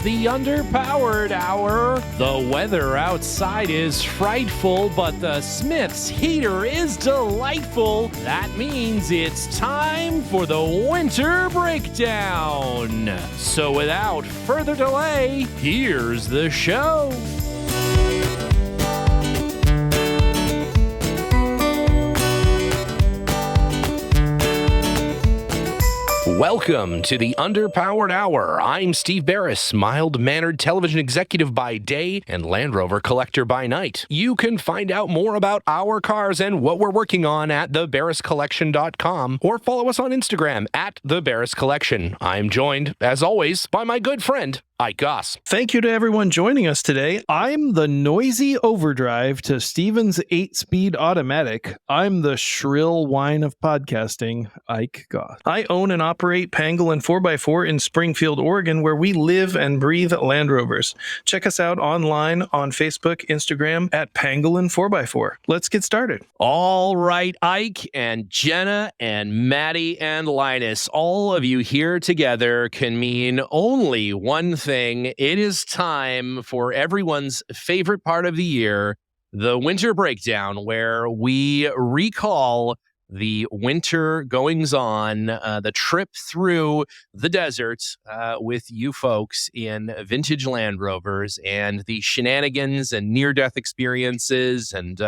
the Underpowered Hour. The weather outside is frightful, but the Smith's heater is delightful. That means it's time for the Winter Breakdown. So without further delay, here's the show. Welcome to the Underpowered Hour. I'm Steve Barris, mild-mannered television executive by day and Land Rover collector by night. You can find out more about our cars and what we're working on at thebarriscollection.com or follow us on Instagram at thebarriscollection. I'm joined, as always, by my good friend, Ike Goss. Thank you to everyone joining us today. I'm the noisy overdrive to Steven's 8-speed automatic. I'm the shrill whine of podcasting, Ike Goss. I own and operate Pangolin 4x4 in Springfield, Oregon, where we live and breathe Land Rovers. Check us out online on Facebook, Instagram at Pangolin 4x4. Let's get started. All right, Ike and Jenna and Maddie and Linus, all of you here together can mean only one thing. It is time for everyone's favorite part of the year, the Winter Breakdown, where we recall the winter goings-on, the trip through the desert with you folks in vintage Land Rovers, and the shenanigans and near-death experiences and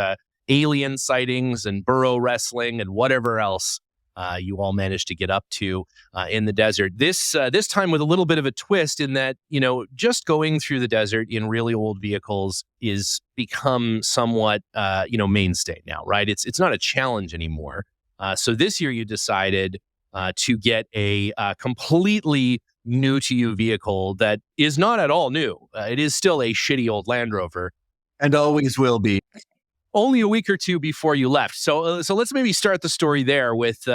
alien sightings and burro wrestling and whatever else you all managed to get up to in the desert. This time with a little bit of a twist in that, just going through the desert in really old vehicles is become somewhat, mainstay now, right? It's not a challenge anymore. So this year you decided to get a completely new to you vehicle that is not at all new. It is still a shitty old Land Rover. And always will be. Only a week or two before you left. So let's maybe start the story there with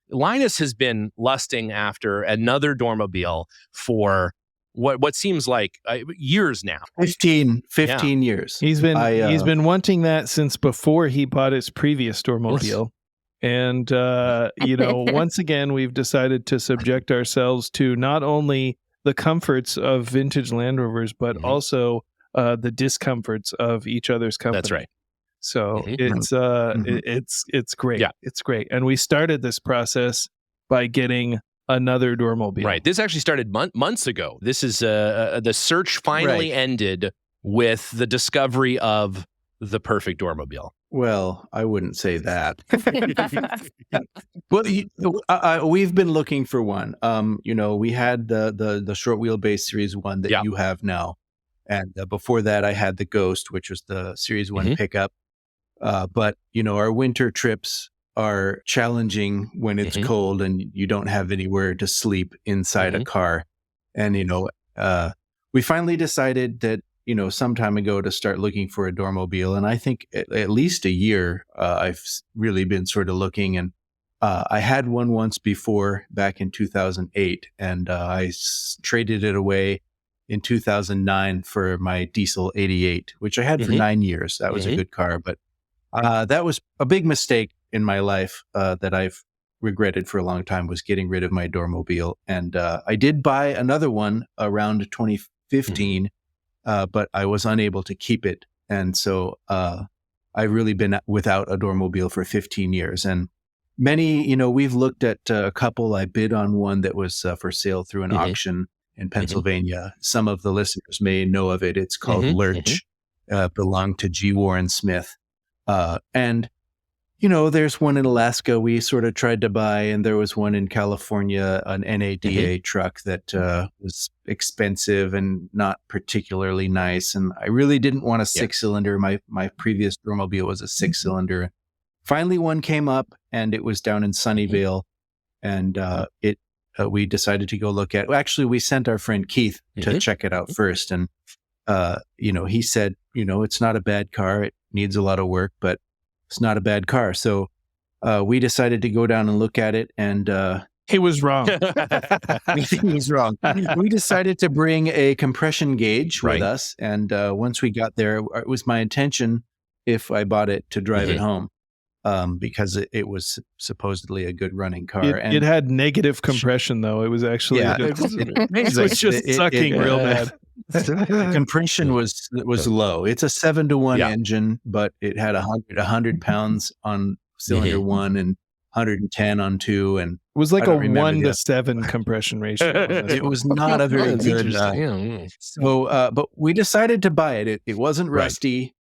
Linus has been lusting after another Doormobile for what seems like years now. 15 years. He's been wanting that since before he bought his previous Doormobile. And, once again, we've decided to subject ourselves to not only the comforts of vintage Land Rovers, but also the discomforts of each other's company. That's right. So it's great. Yeah. It's great. And we started this process by getting another Doormobile. Right. This actually started months ago. This is the search finally ended with the discovery of the perfect Doormobile. Well, I wouldn't say that. Well, we've been looking for one. We had the short wheelbase Series 1 that you have now. And before that, I had the Ghost, which was the Series 1 pickup. But, our winter trips are challenging when it's cold and you don't have anywhere to sleep inside a car. And, we finally decided that, some time ago to start looking for a Doormobile. And I think at least a year, I've really been sort of looking. And I had one once before back in 2008, and I traded it away in 2009 for my diesel 88, which I had for 9 years. That was a good car, but that was a big mistake in my life that I've regretted for a long time, was getting rid of my Doormobile. And I did buy another one around 2015, but I was unable to keep it. And so I've really been without a Doormobile for 15 years. And many, we've looked at a couple. I bid on one that was for sale through an auction in Pennsylvania. Some of the listeners may know of it. It's called Lurch, belonged to G. Warren Smith. And, there's one in Alaska we sort of tried to buy, and there was one in California, an NADA truck that was expensive and not particularly nice. And I really didn't want a six-cylinder. My previous Doormobile was a six-cylinder. Finally, one came up, and it was down in Sunnyvale, and we decided to go look at. Actually, we sent our friend Keith to check it out first, and he said, it's not a bad car. It needs a lot of work, but it's not a bad car. So we decided to go down and look at it, and he was wrong. He was wrong. We decided to bring a compression gauge with us, and once we got there, it was my intention, if I bought it, to drive it home. Because it was supposedly a good running car. It had negative compression, though. It was actually it was just sucking real bad. The compression was low. It's a 7-to-1 Yeah. engine, but it had 100 pounds on cylinder 1 and 110 on 2, and It was like I a don't remember 1 the to 7 compression ratio. it was not a very That's good. interesting. Yeah. So, but we decided to buy it. It wasn't Right. rusty.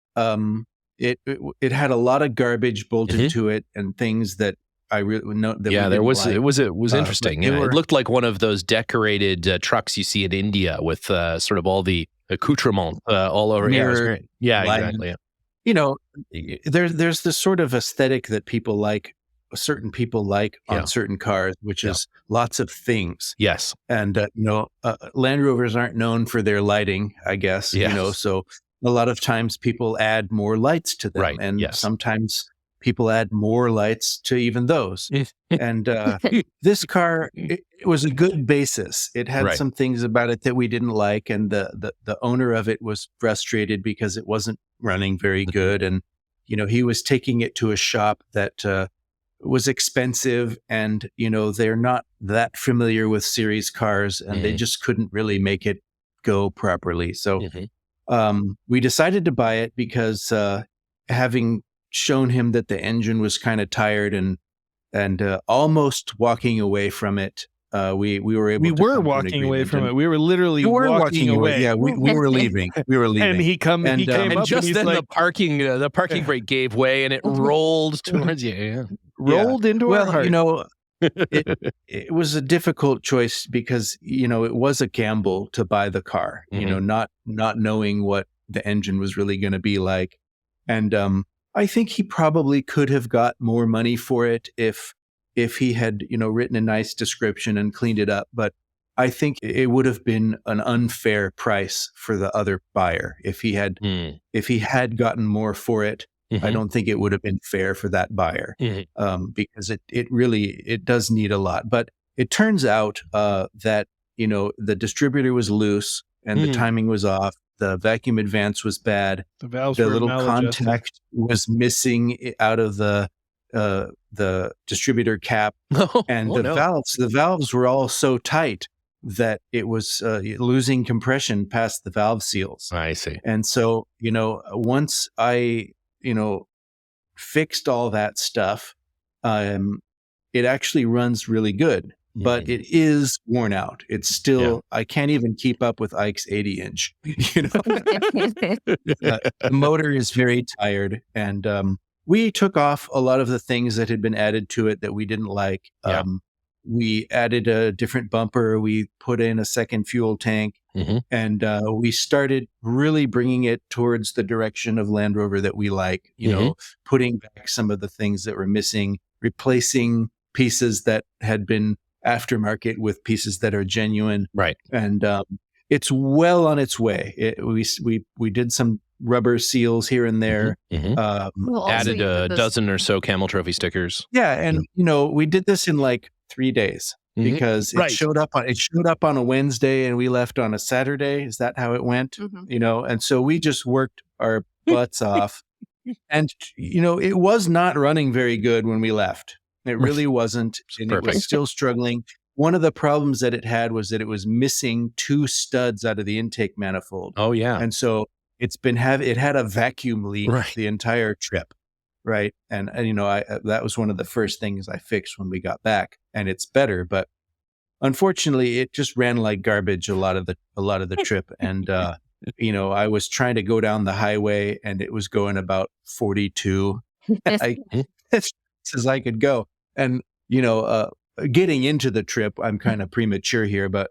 It had a lot of garbage bolted to it and things that I really know that. Yeah, we there didn't was like. it was interesting. but they Yeah, were- it looked like one of those decorated trucks you see in India with sort of all the accoutrements all over. Yeah, it was Mirror, great. Yeah, light. exactly. Yeah. You know, there's this sort of aesthetic that people like, certain people like on certain cars, which is lots of things. Yes. And Land Rovers aren't known for their lighting, I guess. Yes. So a lot of times people add more lights to them, Right, and yes. sometimes people add more lights to even those. And this car, it was a good basis. It had Right. some things about it that we didn't like, and the owner of it was frustrated because it wasn't running very good, and he was taking it to a shop that was expensive, and they're not that familiar with series cars, and they just couldn't really make it go properly. So we decided to buy it because having shown him that the engine was kind of tired and almost walking away from it, we were able. We to were come to an walking away agreement. from it. We were literally We were walking away. Yeah, we were leaving. We were leaving. And he came And up just and he's then like, the parking brake gave way and it rolled towards you. Yeah. rolled into our heart. It was a difficult choice because it was a gamble to buy the car. Not knowing what the engine was really going to be like, and I think he probably could have got more money for it if he had written a nice description and cleaned it up. But I think it would have been an unfair price for the other buyer if he had gotten more for it. I don't think it would have been fair for that buyer because it really does need a lot. But it turns out that the distributor was loose and the timing was off. The vacuum advance was bad. The valves The were little maladjusted. contact was missing out of the distributor cap, and the valves were all so tight that it was losing compression past the valve seals. I see. And so once I fixed all that stuff, it actually runs really good. But it is worn out. It's still, I can't even keep up with Ike's 80-inch. The motor is very tired. And we took off a lot of the things that had been added to it that we didn't like. We added a different bumper. We put in a second fuel tank. And we started really bringing it towards the direction of Land Rover that we like, putting back some of the things that were missing, replacing pieces that had been aftermarket with pieces that are genuine. Right. And it's well on its way. We did some rubber seals here and there. Added a dozen or so Camel Trophy stickers. Yeah. And, we did this in like 3 days because it showed up on a Wednesday and we left on a Saturday. Is that how it went? And so we just worked our butts off, and, it was not running very good when we left. It really wasn't, and it was still struggling. One of the problems that it had was that it was missing 2 studs out of the intake manifold. Oh yeah, and so it had a vacuum leak the entire trip, right? And that was one of the first things I fixed when we got back, and it's better. But unfortunately, it just ran like garbage a lot of the trip, and I was trying to go down the highway, and it was going about 42. As as I could go. And, getting into the trip, I'm kind of premature here, but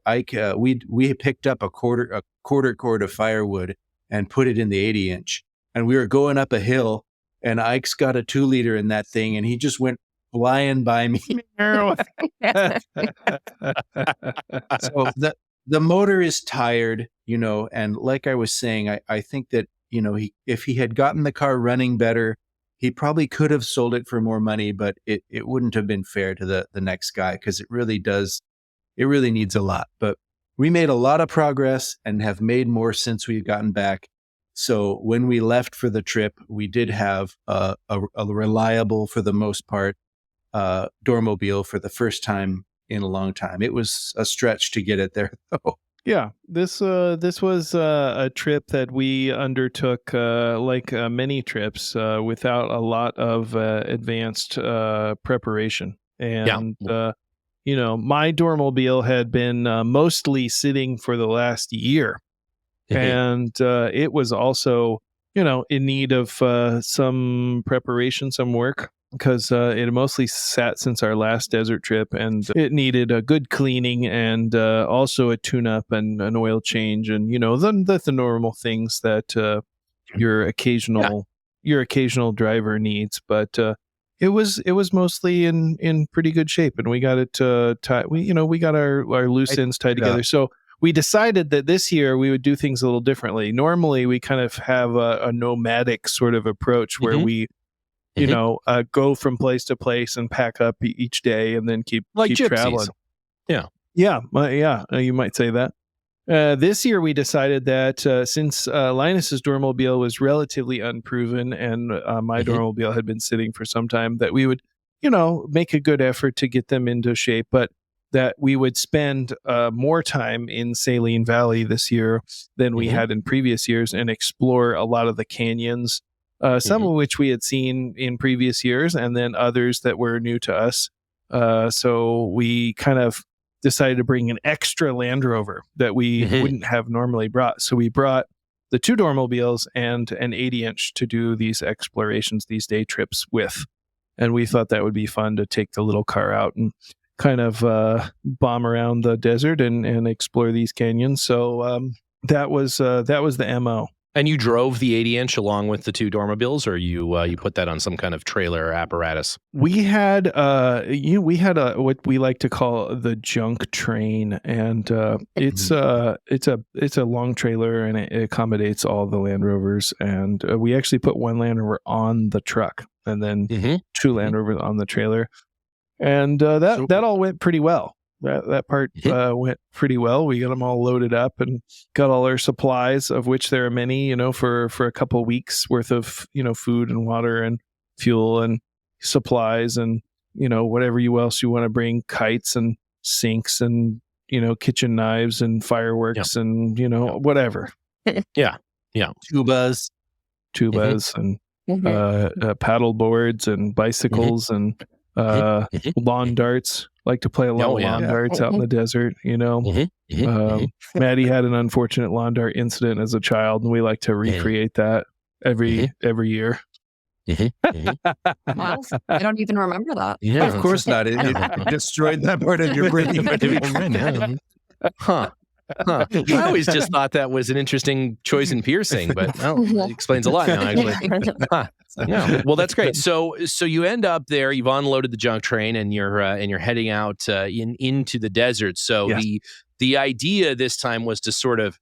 we picked up a quarter cord of firewood and put it in the 80-inch. And we were going up a hill, and Ike's got a 2-liter in that thing, and he just went flying by me. So the motor is tired, and like I was saying, I think that, if he had gotten the car running better, he probably could have sold it for more money, but it wouldn't have been fair to the next guy, because it really needs a lot. But we made a lot of progress and have made more since we've gotten back. So when we left for the trip, we did have a reliable, for the most part, Doormobile for the first time in a long time. It was a stretch to get it there, though. Yeah, this was a trip that we undertook, like many trips, without a lot of advanced preparation. And my Doormobile had been mostly sitting for the last year, and it was also in need of some preparation, some work, because it had mostly sat since our last desert trip, and it needed a good cleaning and also a tune-up and an oil change, and the normal things that your occasional driver needs. But it was mostly in pretty good shape, and we got it tied. We got our loose ends tied together. So we decided that this year we would do things a little differently. Normally, we kind of have a nomadic sort of approach where we go from place to place and pack up each day and then keep traveling. Yeah, you might say that. This year we decided that since Linus's Doormobile was relatively unproven and my Doormobile had been sitting for some time, that we would, make a good effort to get them into shape, but that we would spend more time in Saline Valley this year than we had in previous years and explore a lot of the canyons. Some of which we had seen in previous years, and then others that were new to us. So we kind of decided to bring an extra Land Rover that we wouldn't have normally brought. So we brought the 2 Doormobiles and an 80-inch to do these explorations, these day trips with. And we thought that would be fun to take the little car out and kind of bomb around the desert and explore these canyons. So that was the MO. And you drove the 80-inch along with the 2 Doormobiles, or you put that on some kind of trailer apparatus? We had what we like to call the junk train, and it's a long trailer, and it accommodates all the Land Rovers. And we actually put 1 Land Rover on the truck, and then 2 Land Rovers on the trailer, and that all went pretty well. That part went pretty well. We got them all loaded up and got all our supplies, of which there are many, for a couple of weeks worth of, food and water and fuel and supplies and, whatever else you want to bring, kites and sinks and, kitchen knives and fireworks and, whatever. Yeah. Tubas and paddle boards and bicycles and lawn darts. Like to play a lot of lawn darts out in the desert, Maddie had an unfortunate lawn dart incident as a child, and we like to recreate that every year. Wow, I don't even remember that. Yeah, of course not. It destroyed that part of your brain. I always just thought that was an interesting choice in piercing, but it explains a lot now, actually. Yeah. Well, that's great. So you end up there. You've unloaded the junk train, and you're heading out into the desert. So the idea this time was to sort of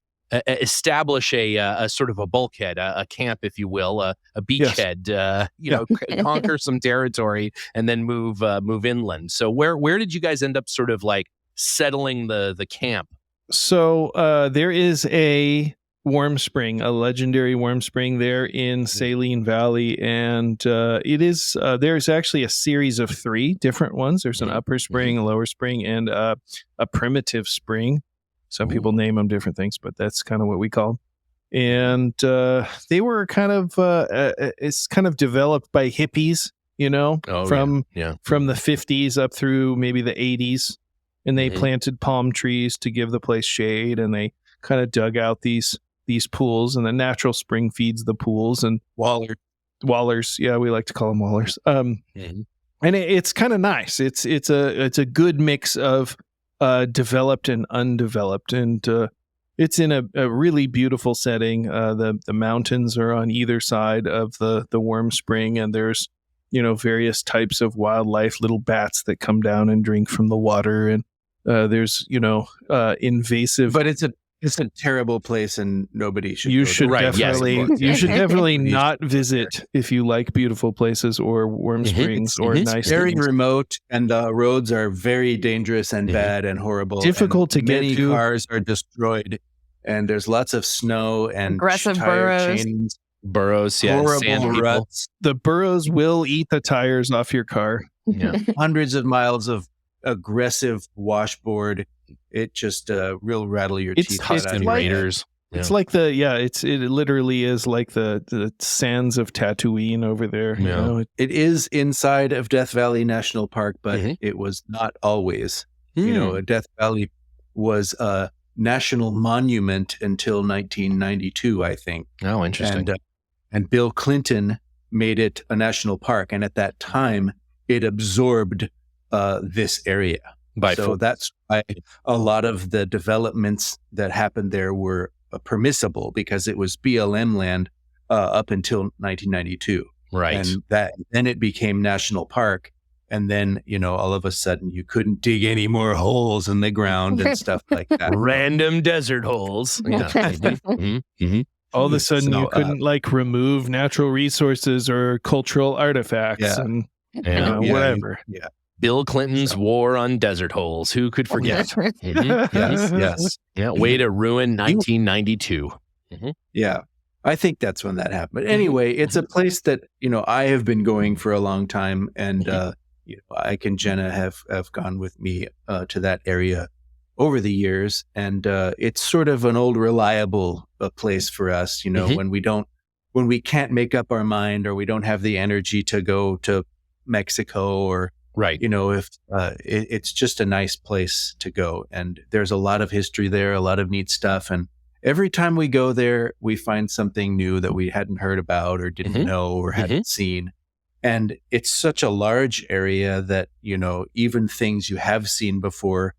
establish a sort of a bulkhead, a camp, if you will, a beachhead. Conquer some territory and then move inland. So where did you guys end up sort of like settling the camp? So there is a warm spring, a legendary warm spring there in Saline Valley, and it is there's actually a series of 3 different ones. There's an upper spring, a lower spring, and a primitive spring. Some people name them different things, but that's kind of what we call them. And they were kind of it's kind of developed by hippies, from the 50s up through maybe the 80s. And they planted palm trees to give the place shade, and they kind of dug out these pools, and the natural spring feeds the pools. And wallers, yeah, we like to call them wallers. And it's kind of nice. It's a good mix of developed and undeveloped, and it's in a really beautiful setting. The mountains are on either side of the warm spring, and there's various types of wildlife, little bats that come down and drink from the water, and there's invasive. But it's a terrible place, and nobody should. You should definitely not visit if you like beautiful places or warm springs or nice. Very remote, and the roads are very dangerous and bad and horrible. Difficult to get to. Many cars are destroyed, and there's lots of snow and aggressive tire burrows, horrible ruts. The burrows will eat the tires off your car. Hundreds of miles of aggressive washboard it just real rattle your It's teeth. Tusken like- Raiders. It's like it literally is like the sands of Tatooine over there. You Yeah. know? It is inside of Death Valley National Park, but it was not always. You know, Death Valley was a national monument until 1992, I think. Oh, interesting. And Bill Clinton made it a national park, and at that time, it absorbed this area. So that's why a lot of the developments that happened there were permissible, because it was BLM land up until 1992. Right. And then it became national park. And then, you know, all of a sudden you couldn't dig any more holes in the ground and stuff like that. Random desert holes. Yeah. All of a sudden, So, you couldn't like remove natural resources or cultural artifacts and whatever. Yeah. Bill Clinton's war on desert holes. Who could forget? Yes. Yeah. Way to ruin 1992. Yeah. I think that's when that happened. But anyway, it's a place that, you know, I have been going for a long time, and you know, Ike and Jenna have gone with me to that area over the years, and it's sort of an old reliable place for us, you know, when we can't make up our mind, or we don't have the energy to go to Mexico, or Right. you know, if it's just a nice place to go, and there's a lot of history there, a lot of neat stuff, and every time we go there, we find something new that we hadn't heard about or didn't know or hadn't seen. And it's such a large area that, you know, even things you have seen before,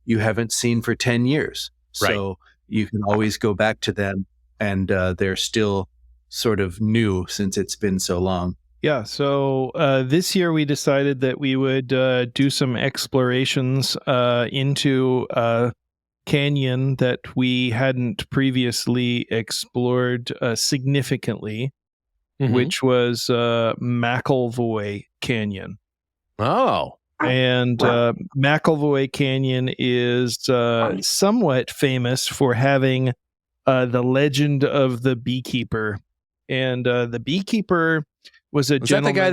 you haven't seen for 10 years. Right. So you can always go back to them, and they're still sort of new since it's been so long. Yeah, so this year we decided that we would do some explorations into a canyon that we hadn't previously explored significantly, which was McElvoy Canyon. Oh. And McElvoy Canyon is somewhat famous for having the legend of the Beekeeper. And the Beekeeper was a gentleman. That the guy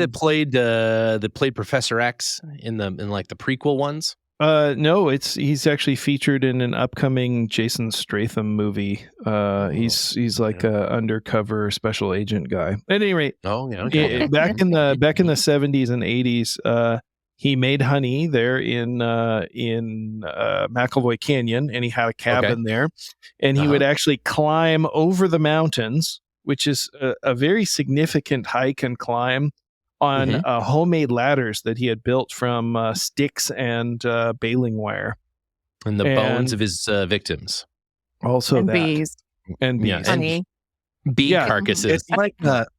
that played Professor X in like the prequel ones? No, he's actually featured in an upcoming Jason Statham movie. He's like a undercover special agent guy. At any rate, back in the 70s and 80s, he made honey there in McElvoy Canyon, and he had a cabin there, and he would actually climb over the mountains, which is a very significant hike and climb, on homemade ladders that he had built from sticks and baling wire. And the bones of his victims. Also and that. bees. And bees. Yeah, Honey. Bee carcasses. It's like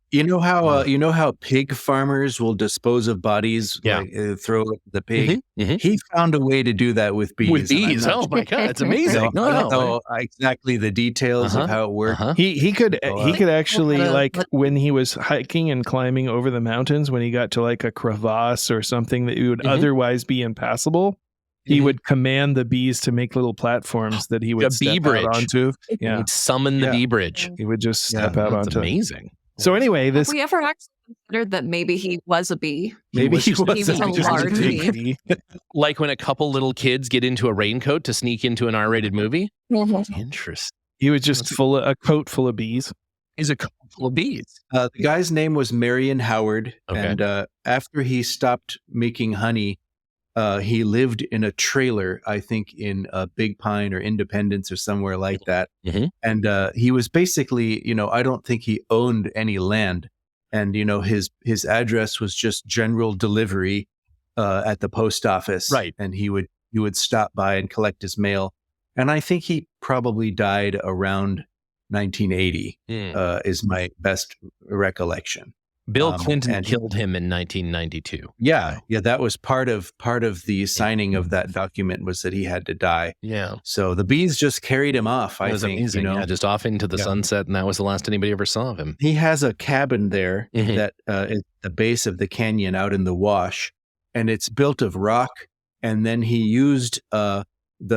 you know how pig farmers will dispose of bodies, like, throw the pig. He found a way to do that with bees. With bees, my god, it's amazing. I don't know exactly the details of how it worked. He could actually, like, when he was hiking and climbing over the mountains, when he got to like a crevasse or something that would otherwise be impassable, he would command the bees to make little platforms that he would step out onto. Yeah, he'd summon the bee bridge. He would just step out onto. Amazing. So anyway, Have we ever actually considered that maybe he was a bee? Maybe he was a large bee. Like when a couple little kids get into a raincoat to sneak into an R-rated movie. Interesting. He was just a coat full of bees. He's a coat full of bees. The guy's name was Marion Howard, and after he stopped making honey, he lived in a trailer, I think in Big Pine or Independence or somewhere like that. And he was basically, you know, I don't think he owned any land. And, you know, his address was just general delivery at the post office. Right. And he would stop by and collect his mail. And I think he probably died around 1980 is my best recollection. Bill Clinton killed him in 1992. Yeah, that was part of the signing of that document, was that he had to die. Yeah. So the bees just carried him off. It was amazing. You know? Yeah, just off into the sunset, and that was the last anybody ever saw of him. He has a cabin there that is the base of the canyon out in the wash, and it's built of rock. And then he used the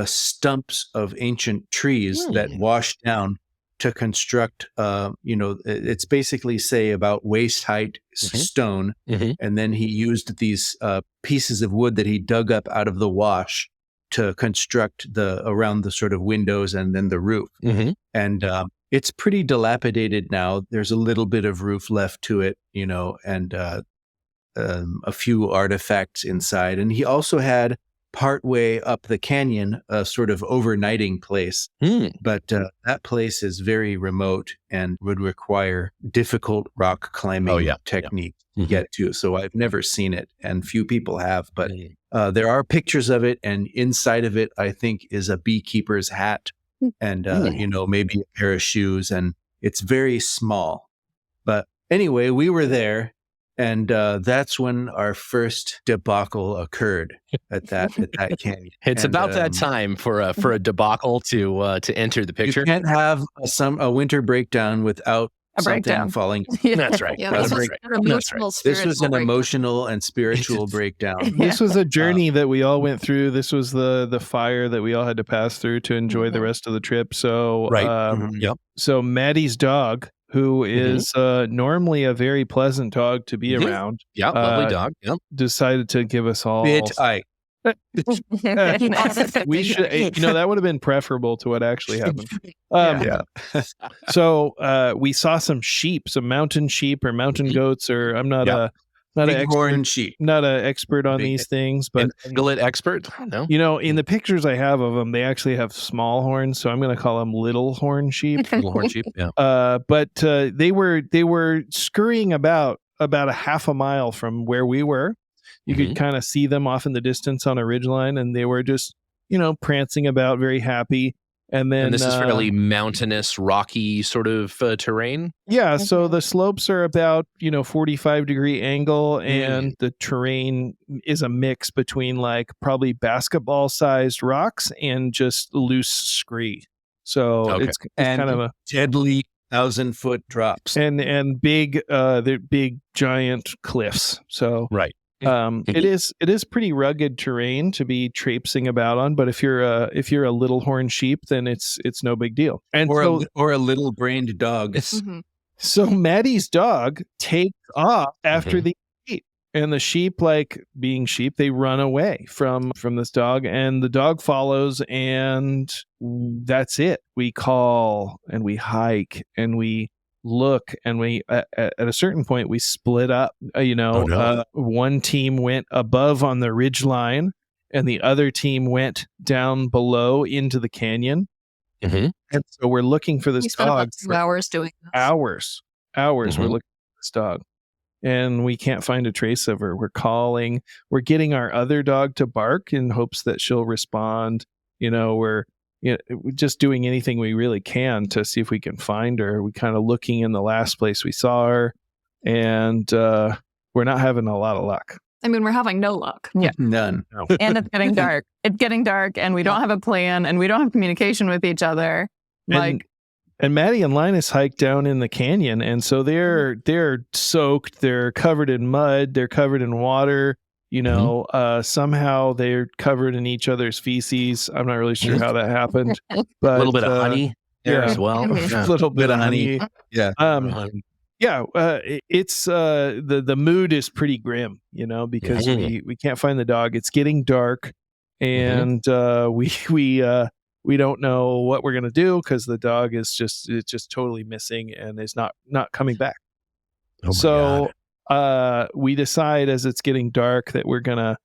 stumps of ancient trees that washed down to construct, it's basically, say, about waist height stone. And then he used these pieces of wood that he dug up out of the wash to construct around the sort of windows and then the roof. And it's pretty dilapidated now. There's a little bit of roof left to it, and a few artifacts inside. And he also had partway up the canyon a sort of overnighting place. But that place is very remote and would require difficult rock climbing technique to get to. So I've never seen it, and few people have. But there are pictures of it, and inside of it, I think, is a beekeeper's hat and, maybe a pair of shoes. And it's very small. But anyway, we were there. And that's when our first debacle occurred at that canyon. It's about that time for a debacle to enter the picture. You can't have a winter breakdown without something falling. That's right. This was an emotional and spiritual breakdown. This was a journey that we all went through. This was the fire that we all had to pass through to enjoy the rest of the trip. So, So Maddie's dog, who is normally a very pleasant dog to be around. Yeah, lovely dog. Yep. Decided to give us all. We should, that would have been preferable to what actually happened. So we saw some sheep, some mountain sheep or mountain goats, or I'm not an expert, sheep. Not an expert on these things, but an ungulate expert. No. In the pictures I have of them, they actually have small horns, so I'm going to call them little horn sheep. Little horn sheep. Yeah. But they were scurrying about a half a mile from where we were. You could kind of see them off in the distance on a ridgeline, and they were just, prancing about, very happy. And this is fairly mountainous, rocky sort of terrain. Yeah. So the slopes are about, 45-degree angle, and the terrain is a mix between like probably basketball-sized rocks and just loose scree. So it's kind of a deadly 1,000-foot drops and big, they're big giant cliffs. So right. It is pretty rugged terrain to be traipsing about on, but if you're a little horn sheep, then it's no big deal. And or a little brained dog. So Maddie's dog takes off after the sheep, and the sheep, like being sheep, they run away from this dog, and the dog follows, and that's it. We call and we hike and we look, and we at a certain point we split up. One team went above on the ridge line, and the other team went down below into the canyon. And so we're looking for this dog. About 2 hours doing this. Hours. We're looking for this dog, and we can't find a trace of her. We're calling. We're getting our other dog to bark in hopes that she'll respond. We're just doing anything we really can to see if we can find her. We kind of looking in the last place we saw her, and we're not having a lot of luck. I mean, we're having no luck. Yeah. None. No. And it's getting dark. It's getting dark, and we don't have a plan, and we don't have communication with each other. And Maddie and Linus hiked down in the canyon, and so they're soaked. They're covered in mud. They're covered in water. Somehow they're covered in each other's feces. I'm not really sure how that happened, but a little bit of honey there as well. A little bit of honey. Yeah. It's the mood is pretty grim, because we can't find the dog. It's getting dark, and we don't know what we're gonna do because the dog is just totally missing and is not coming back. God. We decide as it's getting dark that we're gonna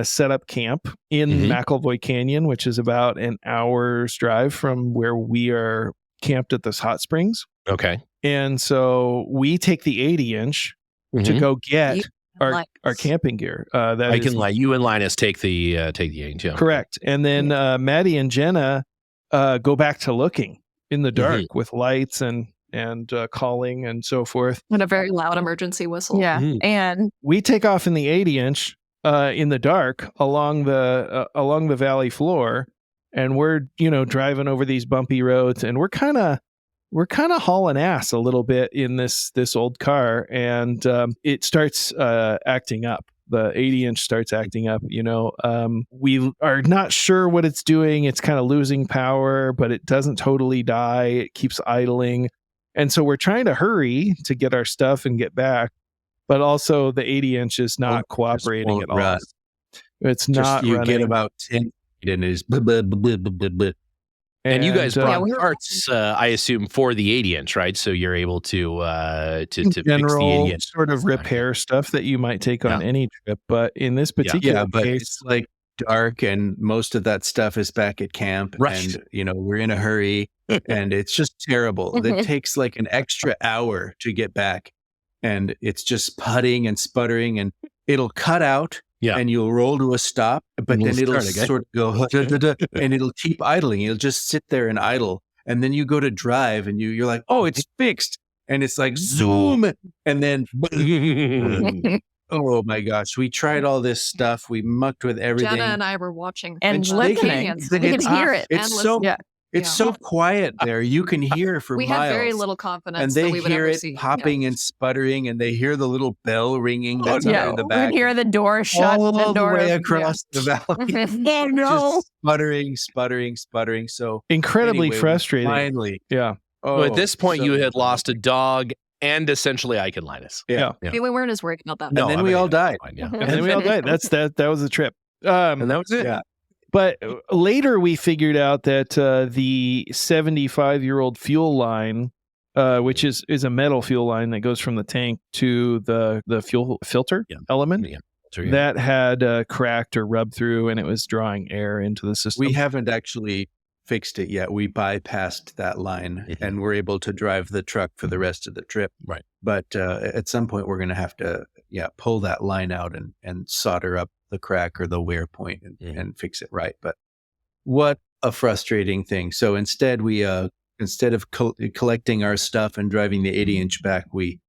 set up camp in McElvoy Canyon, which is about an hour's drive from where we are camped at this hot springs. Okay. And so we take the 80-inch to go get our camping gear. You and Linus take the 80-inch. Yeah. Correct. And then Maddie and Jenna go back to looking in the dark with lights and calling and so forth. And a very loud emergency whistle. Yeah. And we take off in the 80-inch in the dark along the valley floor, and we're driving over these bumpy roads, and we're kind of hauling ass a little bit in this old car, and it starts acting up. The 80-inch starts acting up. We are not sure what it's doing. It's kind of losing power, but it doesn't totally die. It keeps idling. And so we're trying to hurry to get our stuff and get back, but also the 80-inch is not cooperating at all. Run. It's not you running. get about and it is blah, blah, blah, blah, blah, blah. And you guys brought we were parts, I assume, for the 80-inch, right? So you're able to fix the general 80-inch. sort of repair stuff that you might take on any trip. But in this particular but case, it's like dark and most of that stuff is back at camp. Right. And, we're in a hurry and it's just terrible. It takes like an extra hour to get back and it's just putting and sputtering and it'll cut out. Yeah. And you'll roll to a stop, but then it'll sort of go and it'll keep idling. It'll just sit there and idle. And then you go to drive and you're like, oh, it's fixed. And it's like zoom. And then oh my gosh. We tried all this stuff. We mucked with everything. Jenna and I were watching And listening. You can hear it. It's so It's so quiet there. You can hear for we miles. had very little confidence and they that we would hear ever it see. popping and sputtering, and they hear the little bell ringing that's up in the We back. can hear the door shut. all the door way across the valley. Oh no! Just sputtering. So incredibly anyway, frustrating. Finally, Yeah. So at this point, so you had funny. lost a dog and essentially Ike and Linus. Yeah. We weren't as worried about that. And then we all died. Fine, yeah. And then we all died. That was the trip. And that was it. Yeah. But later we figured out that the 75-year-old fuel line, which is a metal fuel line that goes from the tank to the fuel filter element, that had cracked or rubbed through, and it was drawing air into the system. We haven't actually fixed it yet. We bypassed that line and we're able to drive the truck for the rest of the trip. Right. But at some point we're going to have to pull that line out and solder up the crack or the wear point and fix it right. But what a frustrating thing. So instead instead of collecting our stuff and driving the 80-inch back, we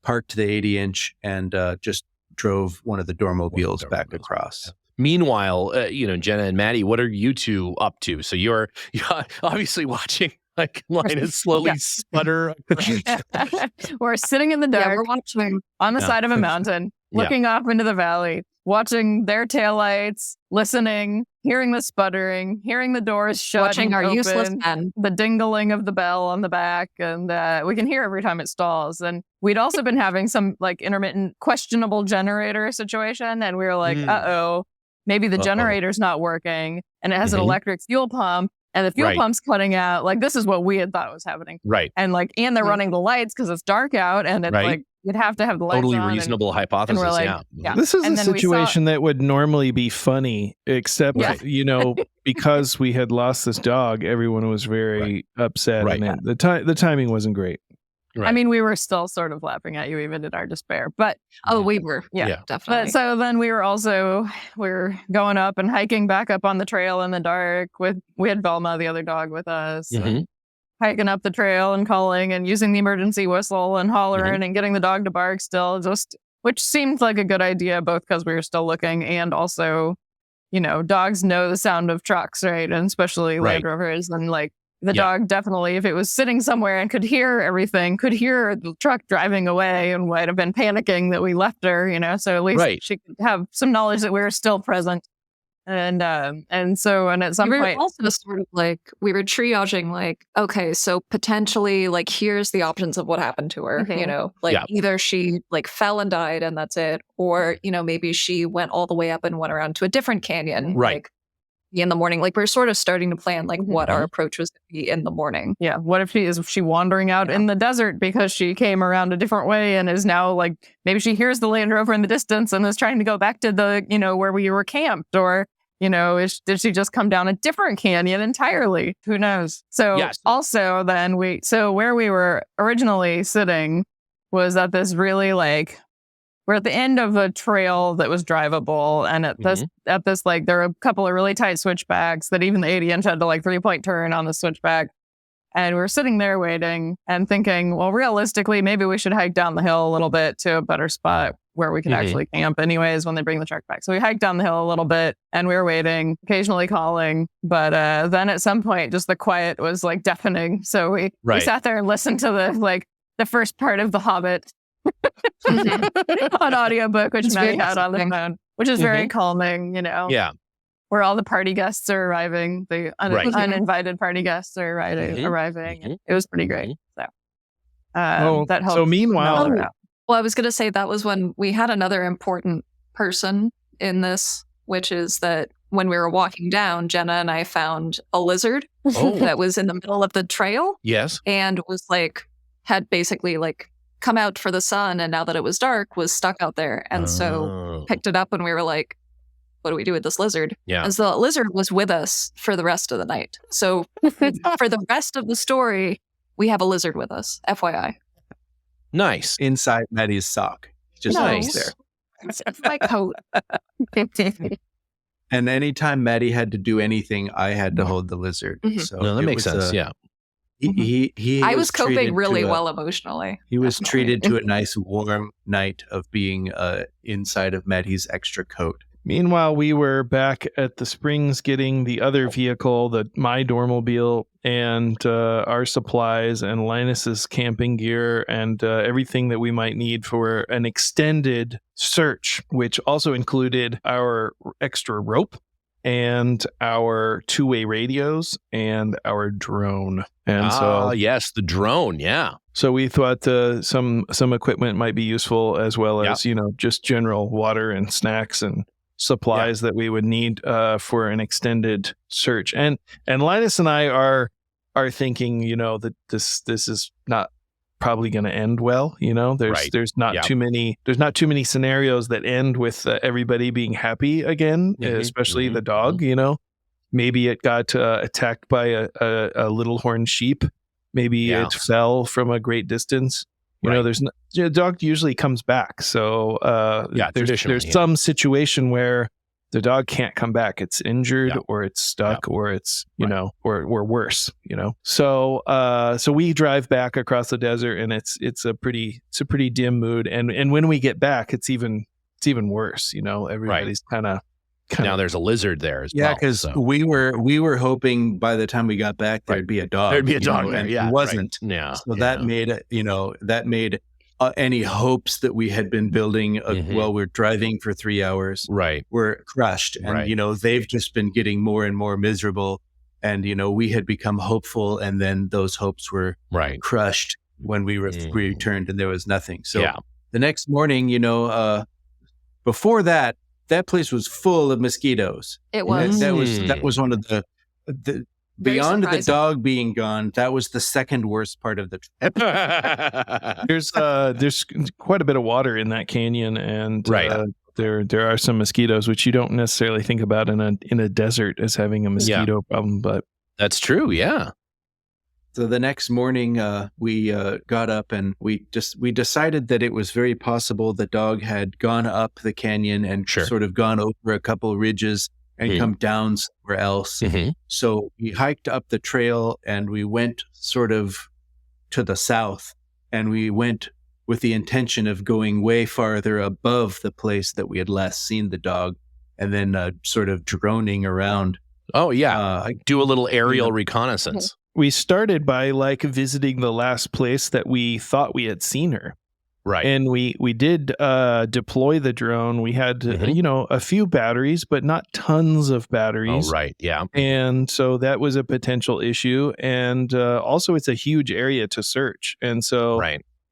parked the 80-inch and just drove one of the Doormobiles back across. Meanwhile, Jenna and Maddie, what are you two up to? So you're obviously watching like Linus slowly sputter. We're sitting in the dark. Yeah, we're watching on the side of a mountain, looking off into the valley, watching their taillights, listening, hearing the sputtering, hearing the doors shut, watching our open, useless men. the dingling of the bell on the back, and we can hear every time it stalls. And we'd also been having some like intermittent questionable generator situation, and we were like, uh-oh, maybe the generator's not working, and it has an electric fuel pump, and the fuel pump's cutting out. Like, this is what we had thought was happening. Right. And they're running the lights because it's dark out, and it's like, you'd have to have the lights totally on. reasonable hypothesis. And we're like, This is a situation that would normally be funny, except, because we had lost this dog, everyone was very upset. Right. And the timing wasn't great. Right. I mean, we were still sort of laughing at you even in our despair, but we were, definitely. But so then we were going up and hiking back up on the trail in the dark we had Velma, the other dog, with us, hiking up the trail and calling and using the emergency whistle and hollering and getting the dog to bark still, which seemed like a good idea, both because we were still looking and also, dogs know the sound of trucks, right? And especially Land Rovers, and like, the dog definitely, if it was sitting somewhere and could hear everything, could hear the truck driving away and might have been panicking that we left her, so at least she could have some knowledge that we were still present. And at some we were point, also sort of like, we were triaging like, okay, so potentially like, here's the options of what happened to her, either she like fell and died and that's it, or, maybe she went all the way up and went around to a different canyon. Right. Like, in the morning, like we're sort of starting to plan like what our approach was to be in the morning. Yeah. What if she wandering out in the desert because she came around a different way and is now like, maybe she hears the Land Rover in the distance and is trying to go back to the, where we were camped, or, did she just come down a different canyon entirely? Who knows? So also then where we were originally sitting was at this really like, we're at the end of a trail that was drivable, and at this like, there are a couple of really tight switchbacks that even the 80-inch had to like 3-point turn on the switchback. And we were sitting there waiting and thinking, well, realistically, maybe we should hike down the hill a little bit to a better spot where we could actually camp anyways when they bring the truck back. So we hiked down the hill a little bit and we were waiting, occasionally calling. But then at some point, just the quiet was like deafening. So we sat there and listened to the first part of The Hobbit on audiobook, which Maddie had on the phone, which is very calming, Yeah. Where all the party guests are arriving, the uninvited party guests are arriving. It was pretty great. So that helped. So meanwhile, well, I was going to say that was when we had another important person in this, which is that when we were walking down, Jenna and I found a lizard that was in the middle of the trail. Yes. And was had basically come out for the sun, and now that it was dark, was stuck out there. And so picked it up, and we were like, what do we do with this lizard? Yeah. And so the lizard was with us for the rest of the night. So for the rest of the story, we have a lizard with us, FYI. Nice. Inside Maddie's sock. Just nice. there. It's my coat. And anytime Maddie had to do anything, I had to hold the lizard. So no, that makes sense. He I was coping really well emotionally. He was treated to a nice warm night of being inside of Maddie's extra coat. Meanwhile, we were back at the Springs getting the other vehicle, my Doormobile, and our supplies and Linus's camping gear and everything that we might need for an extended search, which also included our extra rope and our two-way radios and our drone. And yes, the drone, yeah. So we thought some equipment might be useful, as well as just general water and snacks and supplies that we would need for an extended search. And Linus and I are thinking, that this is not probably going to end well. There's not too many scenarios that end with everybody being happy again, especially the dog. Maybe it got attacked by a little horned sheep. Maybe it fell from a great distance. The dog usually comes back. So there's some situation where the dog can't come back. It's injured or it's stuck or it's, or worse, So we drive back across the desert, and it's a pretty dim mood. And when we get back, it's even worse. Everybody's kind of now there's a lizard there as well. Yeah, because we were hoping by the time we got back there'd be a dog. There'd be a dog there, and it wasn't. Right. Yeah. So that made any hopes that we had been building while we're driving for 3 hours were crushed. And they've just been getting more and more miserable. And we had become hopeful, and then those hopes were crushed when we returned, and there was nothing. So the next morning, before that place was full of mosquitoes. It was. That was one of the beyond the dog being gone. That was the second worst part of the trip. There's quite a bit of water in that canyon, and there are some mosquitoes, which you don't necessarily think about in a desert as having a mosquito problem, but that's true. Yeah. So the next morning, we got up, and we decided that it was very possible the dog had gone up the canyon and sort of gone over a couple ridges and come down somewhere else. So we hiked up the trail, and we went sort of to the south, and we went with the intention of going way farther above the place that we had last seen the dog, and then sort of droning around. Oh, yeah. Do a little aerial reconnaissance. We started by visiting the last place that we thought we had seen her. Right. And we did deploy the drone. We had, a few batteries, but not tons of batteries. Oh, right. Yeah. And so that was a potential issue. And also it's a huge area to search. And so,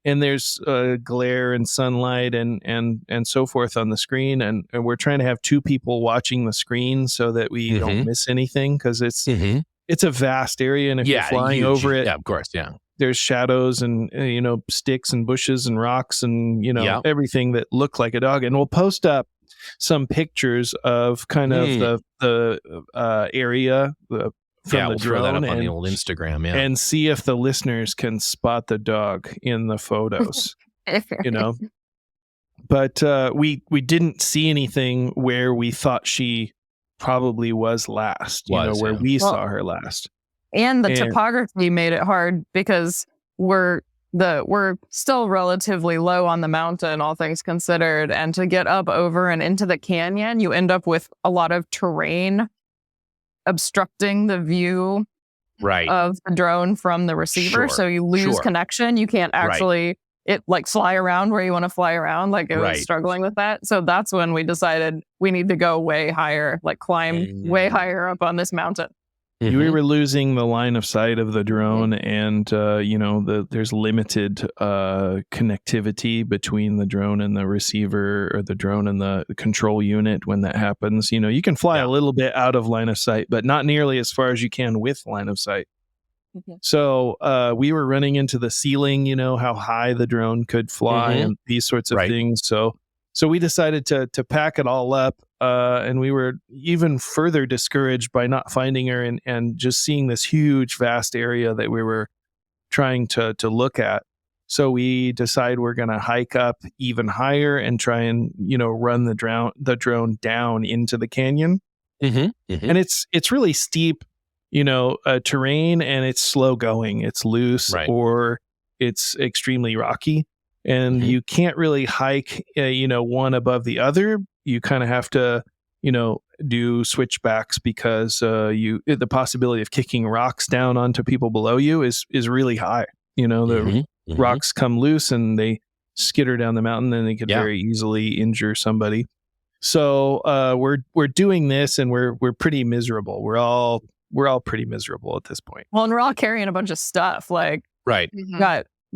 and there's glare and sunlight and so forth on the screen. And we're trying to have two people watching the screen so that we don't miss anything, because it's a vast area, and if you're flying over it, of course, there's shadows and sticks and bushes and rocks and everything that look like a dog. And we'll post up some pictures of kind of the area from the we'll drone, throw that up on the old Instagram, and see if the listeners can spot the dog in the photos. But we didn't see anything where we thought she probably was last, where we saw her last. And the topography made it hard, because we're still relatively low on the mountain, all things considered. And to get up over and into the canyon, you end up with a lot of terrain obstructing the view of the drone from the receiver. So you lose connection. You can't actually fly around where you want to fly around. It was struggling with that. So that's when we decided we need to go way higher, climb way higher up on this mountain. We were losing the line of sight of the drone, and there's limited connectivity between the drone and the receiver, or the drone and the control unit when that happens. You can fly a little bit out of line of sight, but not nearly as far as you can with line of sight. So we were running into the ceiling, how high the drone could fly and these sorts of things. So we decided to pack it all up, and we were even further discouraged by not finding her and just seeing this huge, vast area that we were trying to look at. So we decide we're going to hike up even higher and try and run the drone down into the canyon. And it's really steep, terrain, and it's slow going. It's loose, or it's extremely rocky. And you can't really hike, one above the other. You kind of have to, do switchbacks, because the possibility of kicking rocks down onto people below you is really high. The rocks come loose and they skitter down the mountain, and they could very easily injure somebody. So we're doing this, and we're pretty miserable. We're all pretty miserable at this point. Well, and we're all carrying a bunch of stuff, like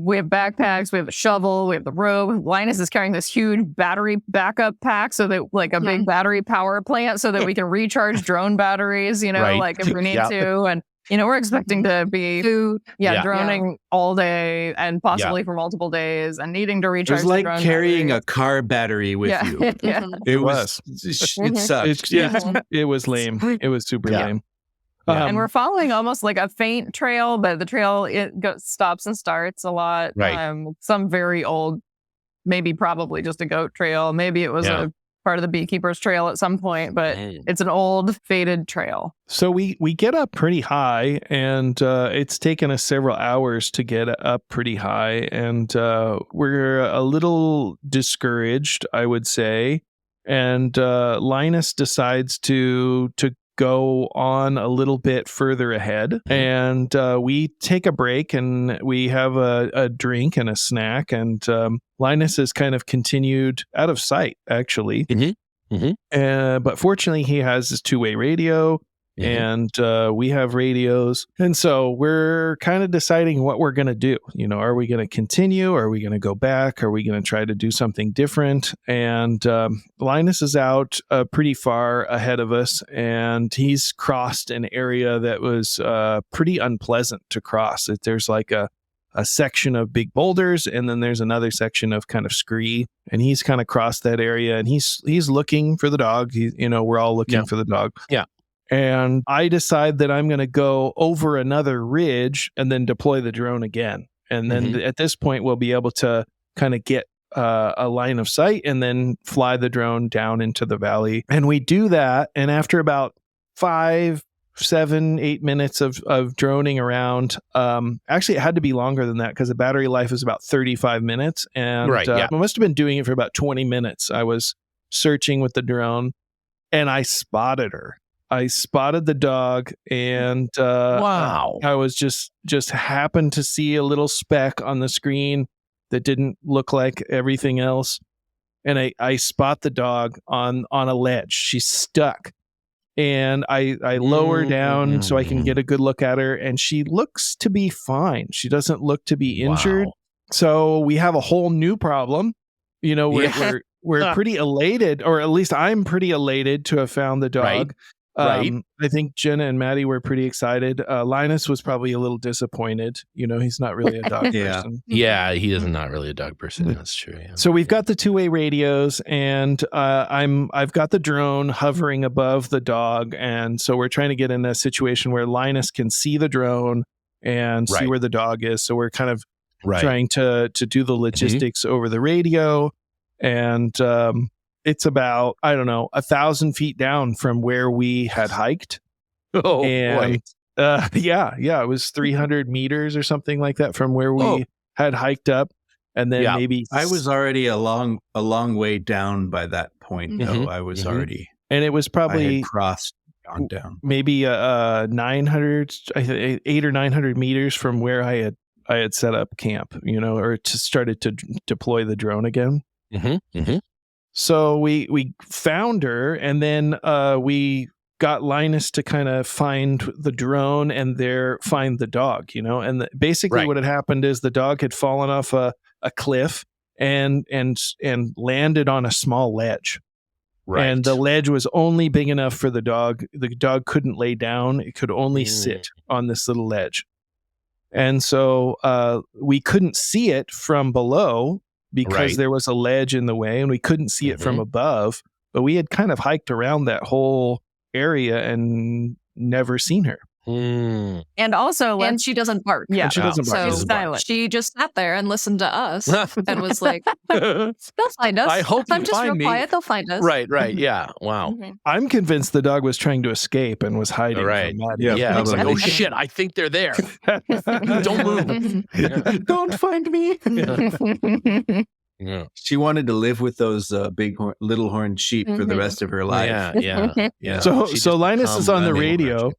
we have backpacks, we have a shovel, we have the rope. Linus is carrying this huge battery backup pack, so that a big battery power plant, so that we can recharge drone batteries, if we need to. And, we're expecting to be droning all day, and possibly for multiple days, and needing to recharge. It was like the drone carrying batteries. a car battery with you. It sucked. It was lame. It was super lame. And we're following almost like a faint trail, but the trail stops and starts a lot. Some very old, probably just a goat trail. Maybe it was a part of the Beekeeper's trail at some point, but it's an old, faded trail. So we get up pretty high, and it's taken us several hours to get up pretty high, and we're a little discouraged, I would say. And Linus decides to go on a little bit further ahead, and we take a break, and we have a drink and a snack, and Linus has kind of continued out of sight, actually. But fortunately, he has his two-way radio, and we have radios, and so we're kind of deciding what we're going to do. Are we going to continue? Are we going to go back? Are we going to try to do something different? And Linus is out pretty far ahead of us, and he's crossed an area that was pretty unpleasant to cross. There's like a section of big boulders, and then there's another section of kind of scree, and he's kind of crossed that area, and he's looking for the dog. We're all looking for the dog. And I decide that I'm going to go over another ridge and then deploy the drone again. And then at this point, we'll be able to kind of get a line of sight and then fly the drone down into the valley. And we do that. And after about 5, 7, 8 minutes of droning around, actually it had to be longer than that, because the battery life is about 35 minutes. And I must have been doing it for about 20 minutes. I was searching with the drone, and I spotted her. I spotted the dog, and I was just happened to see a little speck on the screen that didn't look like everything else. And I spot the dog on a ledge. She's stuck. And I lower down so I can get a good look at her, and she looks to be fine. She doesn't look to be injured. Wow. So we have a whole new problem. We're pretty elated, or at least I'm pretty elated to have found the dog. I think Jenna and Maddie were pretty excited. Linus was probably a little disappointed. He's not really a dog person. Yeah, he is not really a dog person. That's true. Yeah. So we've got the two-way radios, and I've got the drone hovering above the dog, and so we're trying to get in a situation where Linus can see the drone and see where the dog is. So we're kind of trying to do the logistics over the radio, and it's about, 1,000 feet down from where we had hiked. Oh, and, boy. It was 300 meters or something like that from where we had hiked up. And then maybe I was already a long way down by that point. Though I was already, and it was probably I had crossed on down. Maybe 900, 800 or 900 meters from where I had set up camp, or started to deploy the drone again. So we found her, and then we got Linus to kind of find the drone and find the dog, and basically what had happened is the dog had fallen off a cliff and landed on a small ledge. Right. And the ledge was only big enough for the dog. The dog couldn't lay down. It could only sit on this little ledge. And so we couldn't see it from below because there was a ledge in the way, and we couldn't see it from above. But we had kind of hiked around that whole area and never seen her. And also, and she doesn't bark. Yeah, and she doesn't bark. So silent. She just sat there and listened to us and was like, "They'll find us. I hope I'm you just find real me." quiet. They'll find us." Right. Yeah. Wow. I'm convinced the dog was trying to escape and was hiding. Right. From Maddie. Yeah. It's like, probably. oh shit, I think they're there. Don't move. Don't find me. Yeah. She wanted to live with those little horned sheep for the rest of her life. Yeah. So Linus is on the radio,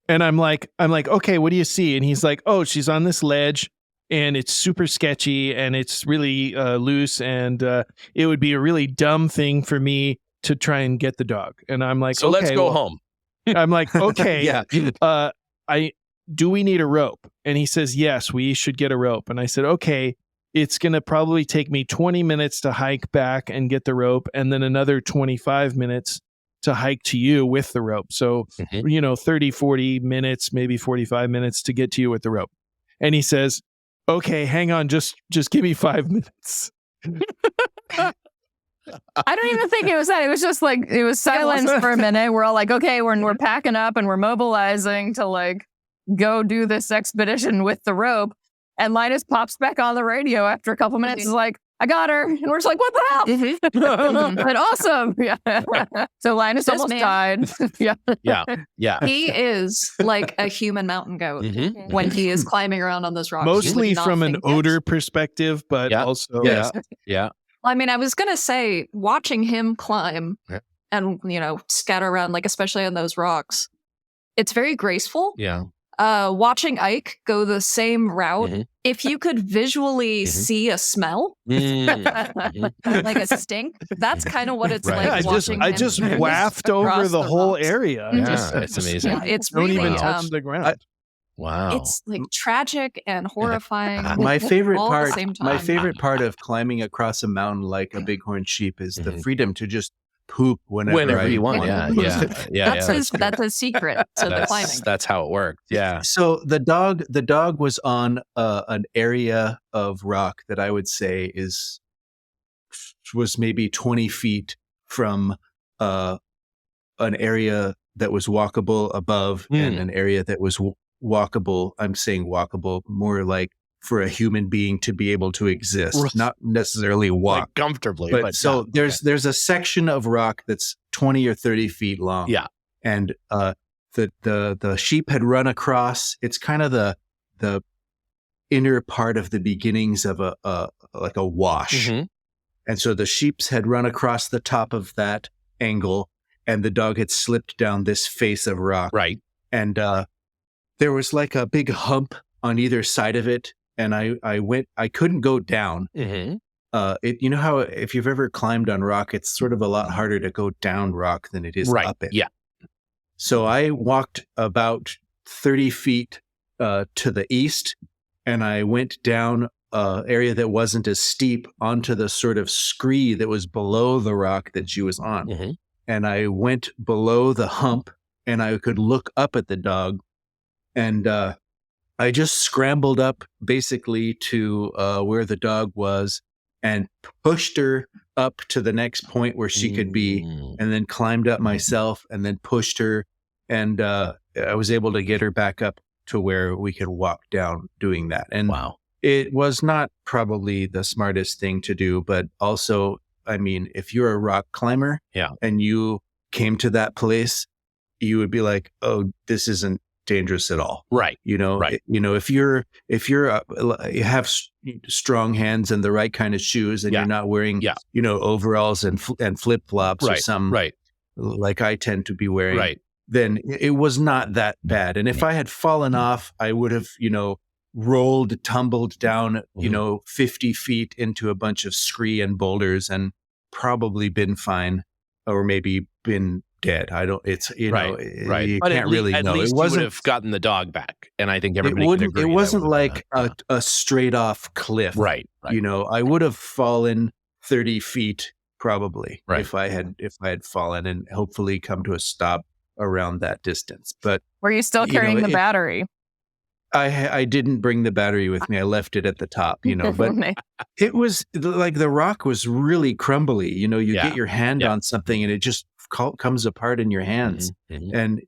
and I'm like, okay, what do you see? And he's like, oh, she's on this ledge, and it's super sketchy, and it's really loose, and it would be a really dumb thing for me to try and get the dog. And I'm like, so okay, let's go home. I'm like, okay, Yeah. do we need a rope? And he says, yes, we should get a rope. And I said, okay. It's going to probably take me 20 minutes to hike back and get the rope, and then another 25 minutes to hike to you with the rope. So, 30, 40 minutes, maybe 45 minutes to get to you with the rope. And he says, okay, hang on, just give me 5 minutes. I don't even think it was that. It was just like, it was silence for a minute. We're all like, okay, we're packing up and we're mobilizing to like go do this expedition with the rope. And Linus pops back on the radio after a couple minutes. Is like, I got her. And we're just like, what the hell? But awesome. Yeah. So Linus almost died. Yeah. He is like a human mountain goat when he is climbing around on those rocks. Mostly from an odor perspective, but also. Yeah. I mean, I was going to say, watching him climb and, scatter around, like, especially on those rocks, it's very graceful. Yeah. Watching Ike go the same route, if you could visually see a smell, like a stink, that's kind of what it's like. I just wafted over the whole area. Yeah, it's amazing. Yeah, it's don't really, even touch the ground. Wow. It's like tragic and horrifying. My favorite all part. At the same time. My favorite part of climbing across a mountain like a bighorn sheep is the freedom to just poop whenever you want. Yeah. That's a secret to the climbing. That's how it worked. Yeah. So the dog was on an area of rock that I would say was maybe 20 feet from an area that was walkable above and an area that was walkable. I'm saying walkable more like for a human being to be able to exist, not necessarily walk like comfortably. But so there's a section of rock that's 20 or 30 feet long. Yeah. And the sheep had run across. It's kind of the inner part of the beginnings of a wash. And so the sheeps had run across the top of that angle, and the dog had slipped down this face of rock. Right. And there was like a big hump on either side of it. And I couldn't go down. You know how if you've ever climbed on rock, it's sort of a lot harder to go down rock than it is up it. Yeah. So I walked about 30 feet to the east, and I went down an area that wasn't as steep onto the sort of scree that was below the rock that she was on. And I went below the hump, and I could look up at the dog, and I just scrambled up basically to where the dog was and pushed her up to the next point where she could be, and then climbed up myself and then pushed her. And I was able to get her back up to where we could walk down doing that. And it was not probably the smartest thing to do, but also, I mean, if you're a rock climber and you came to that place, you would be like, oh, this isn't dangerous at all. Right. If you have strong hands and the right kind of shoes, and you're not wearing, overalls and flip flops or some, like I tend to be wearing, then it was not that bad. And if I had fallen off, I would have, tumbled down, 50 feet into a bunch of scree and boulders and probably been fine, or maybe been dead. I don't. It's right. You But can't really know. At least it you wasn't would have gotten the dog back, and I think everybody it can wouldn't. agree It that wasn't would have like been a straight off cliff. right. I would have fallen 30 feet probably Right. if I had fallen, and hopefully come to a stop around that distance. But Were you still carrying the battery? I didn't bring the battery with me. I left it at the top, but it was like the rock was really crumbly. You get your hand on something and it just comes apart in your hands. And,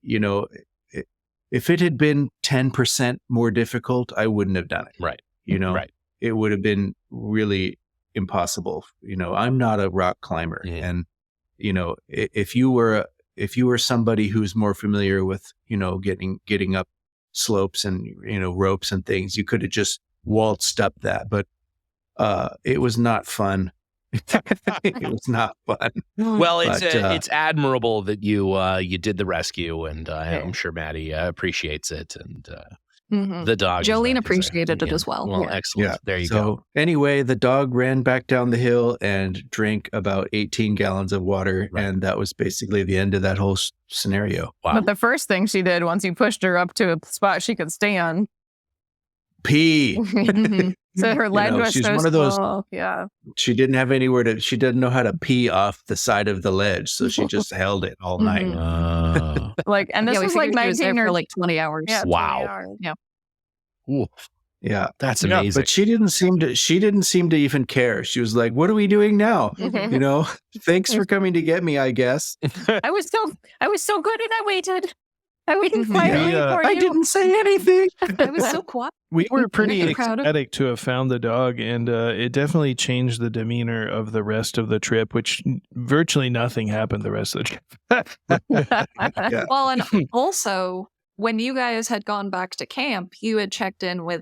if it had been 10% more difficult, I wouldn't have done it. Right. Right. It would have been really impossible. I'm not a rock climber. And, if you were somebody who's more familiar with, getting up slopes and ropes and things, you could have just waltzed up that, but it was not fun. It was not fun. Well, it's admirable that you did the rescue, and I'm sure Maddie appreciates it, and the dog. Jolene appreciated it as well. Well, excellent. Yeah. There you go. Anyway, the dog ran back down the hill and drank about 18 gallons of water, and that was basically the end of that whole scenario. Wow. But the first thing she did once you pushed her up to a spot she could stand, pee. So her leg was she's so one of those. small. Yeah. She didn't have anywhere to. She didn't know how to pee off the side of the ledge, so she just held it all night. And this was like 19 or like 20 hours. Yeah, wow. 20 hours. Yeah. Ooh. Yeah, that's amazing. Yeah, but she didn't seem to even care. She was like, "What are we doing now? Thanks for coming to get me, I guess." I was so good, and I waited. I waited quietly for you. I didn't say anything. I was so quiet. We were pretty ecstatic to have found the dog, and it definitely changed the demeanor of the rest of the trip, which virtually nothing happened the rest of the trip. Well, and also, when you guys had gone back to camp, you had checked in with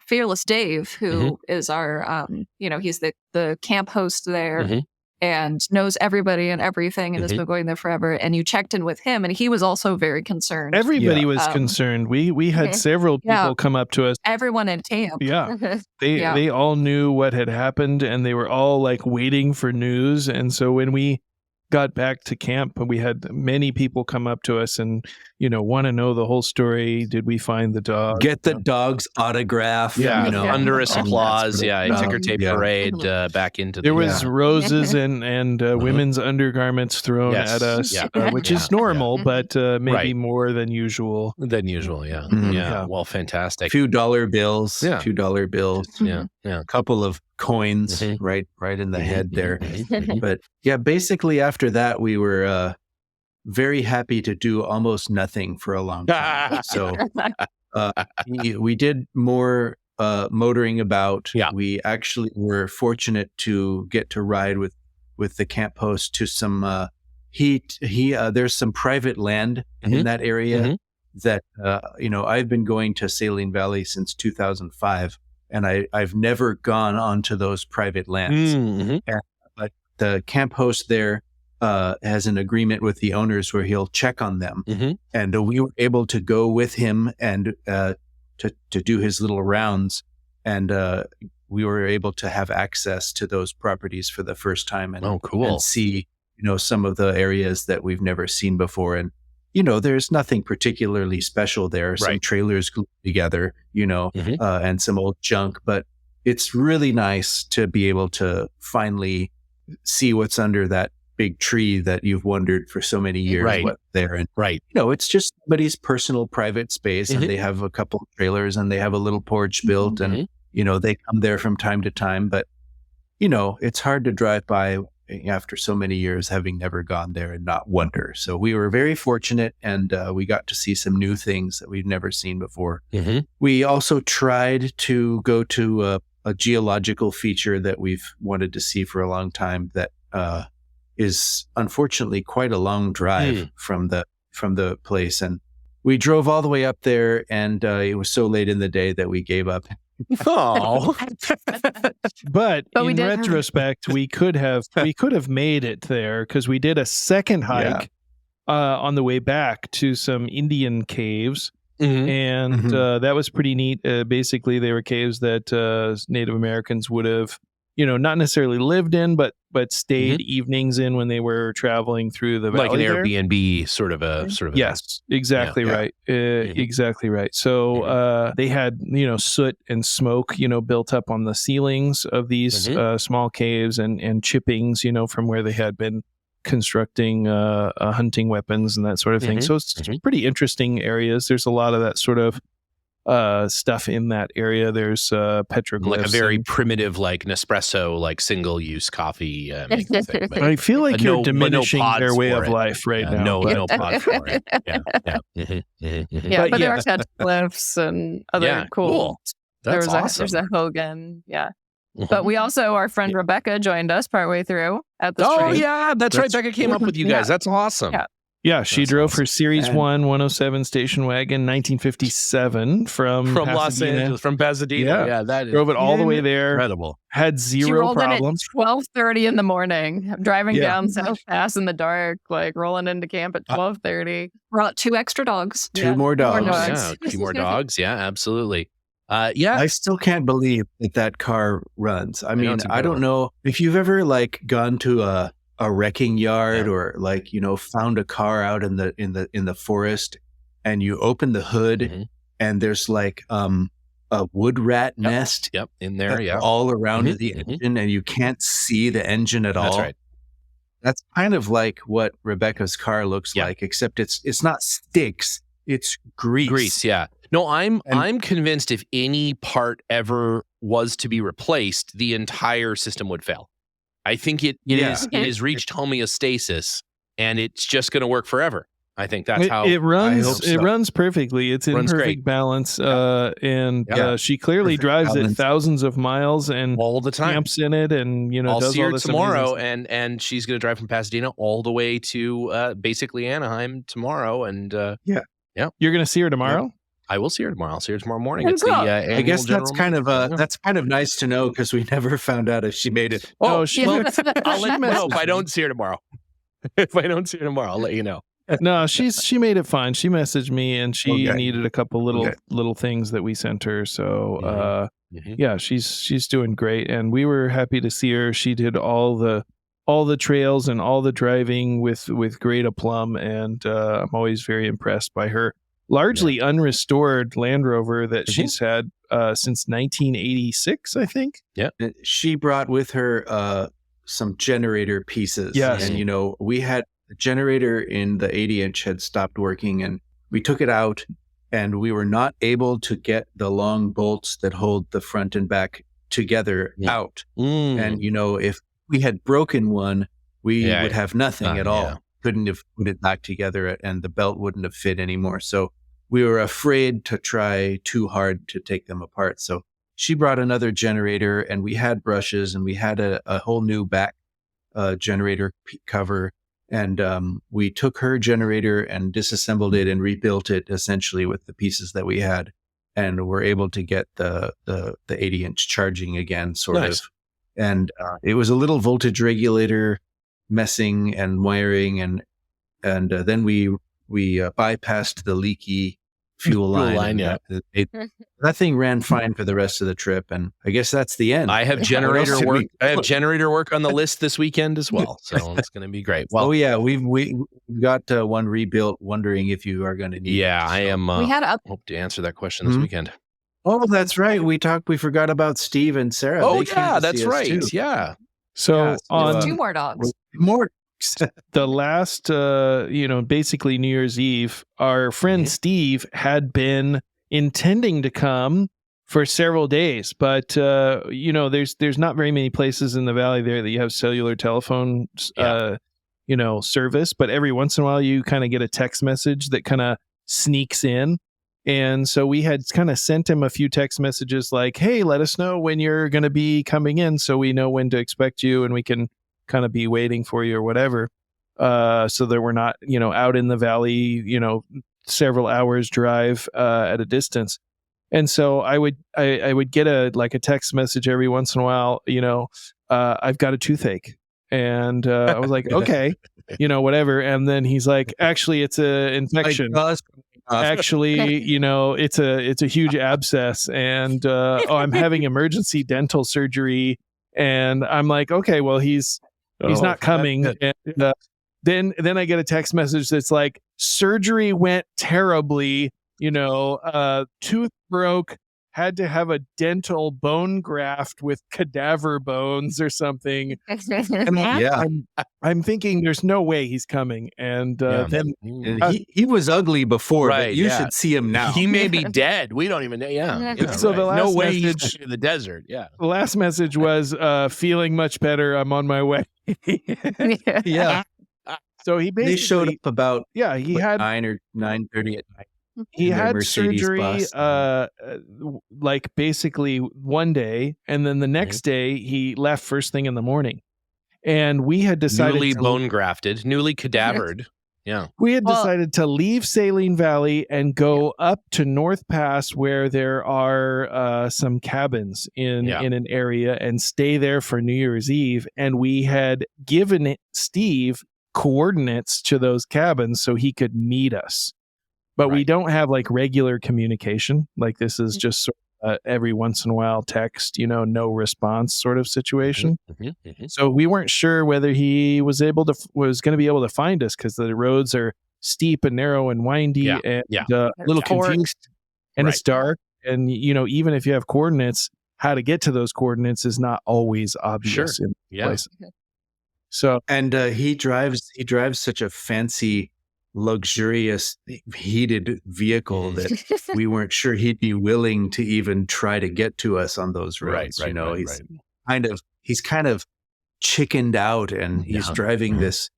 Fearless Dave, who is our, he's the camp host there. And knows everybody and everything and has been going there forever. And you checked in with him, and he was also very concerned. Everybody was concerned. We had several people come up to us. Everyone in camp. Yeah. They all knew what had happened, and they were all like waiting for news. And so when we got back to camp, we had many people come up to us and want to know the whole story. Did we find the dog? Get the dog's autograph. Thunderous applause. Ticker tape parade back into there was roses and women's undergarments thrown at us, which is normal, but maybe more than usual. Well, fantastic. Few dollar bills. $2 bills. A couple of coins right in the head there. But basically after that we were very happy to do almost nothing for a long time. So we did more motoring about. We actually were fortunate to get to ride with the camp host to some there's some private land in that area that I've been going to Saline Valley since 2005, and I've never gone onto those private lands. But the camp host there has an agreement with the owners where he'll check on them. And we were able to go with him and to do his little rounds. And we were able to have access to those properties for the first time and see, some of the areas that we've never seen before. And, there's nothing particularly special there. Some trailers glued together, and some old junk. But it's really nice to be able to finally see what's under that big tree that you've wondered for so many years what's there. And it's just somebody's personal private space, and they have a couple of trailers and they have a little porch built, and they come there from time to time. But it's hard to drive by after so many years having never gone there and not wonder. So we were very fortunate, and we got to see some new things that we've never seen before. We also tried to go to a geological feature that we've wanted to see for a long time that is unfortunately quite a long drive from the place. And we drove all the way up there, and it was so late in the day that we gave up. Oh, but in retrospect, we could have made it there, because we did a second hike on the way back to some Indian caves. And that was pretty neat. Basically, they were caves that Native Americans would have not necessarily lived in, but stayed evenings in when they were traveling through the valley. Like an there. Airbnb sort of a Yes, exactly right. Exactly right. So they had, soot and smoke, built up on the ceilings of these small caves and chippings, from where they had been constructing hunting weapons and that sort of thing. So it's pretty interesting areas. There's a lot of that sort of stuff in that area. There's petroglyphs, like a very primitive, like Nespresso, like single-use coffee. Thing, I feel like you're diminishing their way of life right now. No pod for it. But there are petroglyphs and other cool. That's awesome. There's a Hogan. Yeah. But we also, our friend Rebecca joined us partway through at the stream. Oh, yeah, that's right. Becca came up with you guys. That's awesome. Yeah, she drove her Series 1 107 station wagon, 1957 from Los Angeles, from Pasadena. Yeah, that is drove it all the way there. Incredible. Had zero problems. She rolled in at 12:30 in the morning, driving down South Pass in the dark, like rolling into camp at 12:30. Brought 2 extra dogs. Two more dogs. Yeah, 2 more dogs. Yeah, absolutely. I still can't believe that car runs. I mean, I don't know if you've ever gone to a wrecking yard or found a car out in the forest, and you open the hood and there's a wood rat nest in there all around the engine, and you can't see the engine at all. That's right. That's kind of like what Rebecca's car looks like, except it's not sticks, it's grease. No, I'm convinced if any part ever was to be replaced, the entire system would fail. I think it is reached homeostasis, and it's just going to work forever. I think that's how it runs. I hope so. It runs perfectly. It's in perfect balance, and she clearly drives it thousands of miles and all the time. Camps in it, and I'll does see her all this tomorrow, and she's going to drive from Pasadena all the way to basically Anaheim tomorrow, and you're going to see her tomorrow. Yeah. I will see her tomorrow. I'll see her tomorrow morning. It's I guess that's kind of nice to know, because we never found out if she made it. I'll let you know if I don't see her tomorrow. If I don't see her tomorrow, I'll let you know. No, she made it fine. She messaged me, and she needed a couple little things that we sent her. So she's doing great, and we were happy to see her. She did all the trails and all the driving with great aplomb, and I'm always very impressed by her largely unrestored Land Rover that she's had since 1986, I think. Yeah, she brought with her some generator pieces. Yes, and we had the generator in the 80-inch had stopped working, and we took it out, and we were not able to get the long bolts that hold the front and back together out. And if we had broken one, we would have nothing at all. Couldn't have put it back together, and the belt wouldn't have fit anymore. So we were afraid to try too hard to take them apart. So she brought another generator, and we had brushes, and we had a whole new back generator cover. And we took her generator and disassembled it and rebuilt it essentially with the pieces that we had, and were able to get the 80-inch charging again, sort of. And it was a little voltage regulator messing and wiring, and then we bypassed the leaky fuel line. That thing ran fine for the rest of the trip, and I guess that's the end. I have generator work. I have generator work on the list this weekend as well, so it's going to be great. Well, we got one rebuilt. Wondering if you are going to need. Yeah, I am. We had hope to answer that question this weekend. Oh, that's right. We forgot about Steve and Sarah. Oh, yeah, that's right. Too. Yeah. So on 2 more dogs. More. The last, basically New Year's Eve, our friend Steve had been intending to come for several days, but there's not very many places in the valley there that you have cellular telephone, service. But every once in a while, you kind of get a text message that kind of sneaks in. And so we had kind of sent him a few text messages like, "Hey, let us know when you're going to be coming in, so we know when to expect you, and we can kind of be waiting for you or whatever." So that we're not, out in the valley, several hours drive at a distance. And so I would get a text message every once in a while, I've got a toothache. And I was like, okay, whatever. And then he's like, actually, it's an infection. Actually, it's a huge abscess, and I'm having emergency dental surgery And I'm like, okay, well, he's not coming. And, then I get a text message that's like, surgery went terribly, tooth broke, had to have a dental bone graft with cadaver bones or something. And I'm thinking there's no way he's coming. And then he was ugly before, but you should see him now. He may be dead. We don't even know. Yeah. So the last no way message, he's in the desert. Yeah. The last message was feeling much better. I'm on my way. Yeah. So he basically showed up about he had 9 or 9:30 at night. He had Mercedes surgery bus. like basically one day, and then the next day he left first thing in the morning. And we had decided newly bone grafted, newly cadavered. Yeah. We had decided to leave Saline Valley and go up to North Pass, where there are some cabins in an area, and stay there for New Year's Eve. And we had given Steve coordinates to those cabins so he could meet us. But we don't have like regular communication. Like this is just sort of, every once in a while text, no response sort of situation. So we weren't sure whether he was going to be able to find us, because the roads are steep and narrow and windy and a little confused, and it's dark. And even if you have coordinates, how to get to those coordinates is not always obvious in places. So he drives such a fancy, luxurious, heated vehicle that we weren't sure he'd be willing to even try to get to us on those roads. He's kind of chickened out, and he's driving this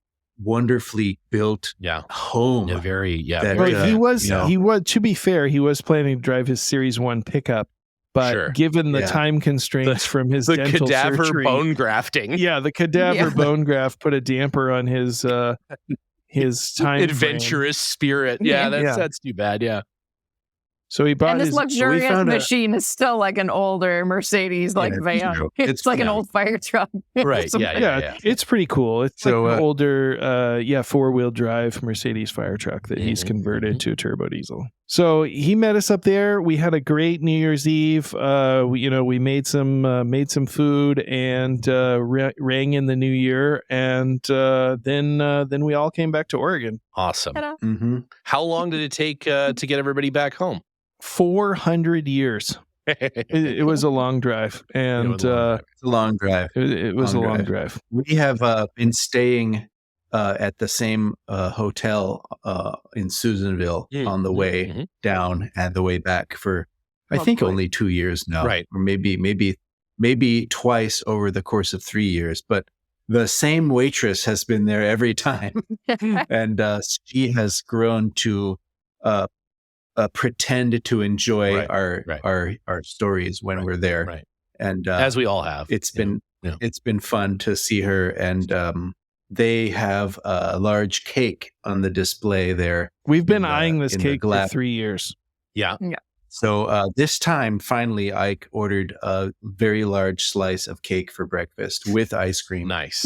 wonderfully built home. He was, to be fair, he was planning to drive his Series 1 pickup. But given the time constraints from his dental cadaver surgery, bone grafting, the cadaver bone graft put a damper on his time adventurous spirit. That's too bad. Yeah. So he bought this luxurious machine is still like an older Mercedes van. It's like an old fire truck. Right. It's pretty cool. It's like an older 4-wheel drive Mercedes fire truck that he's converted to a turbo diesel. So he met us up there. We had a great New Year's Eve. We made some food and rang in the new year, and then we all came back to Oregon. Awesome. How long did it take to get everybody back home? 400 years. It was a long drive, and it's a long drive. It was a long drive. We have been staying at the same hotel in Susanville on the way down and the way back for I think only 2 years now, right? Or maybe twice over the course of 3 years. But the same waitress has been there every time, and she has grown to pretend to enjoy our stories when we're there, and as we all have. It's been fun to see her, and they have a large cake on the display there. We've been eyeing this cake for 3 years. Yeah. So this time, finally, Ike ordered a very large slice of cake for breakfast with ice cream. Nice.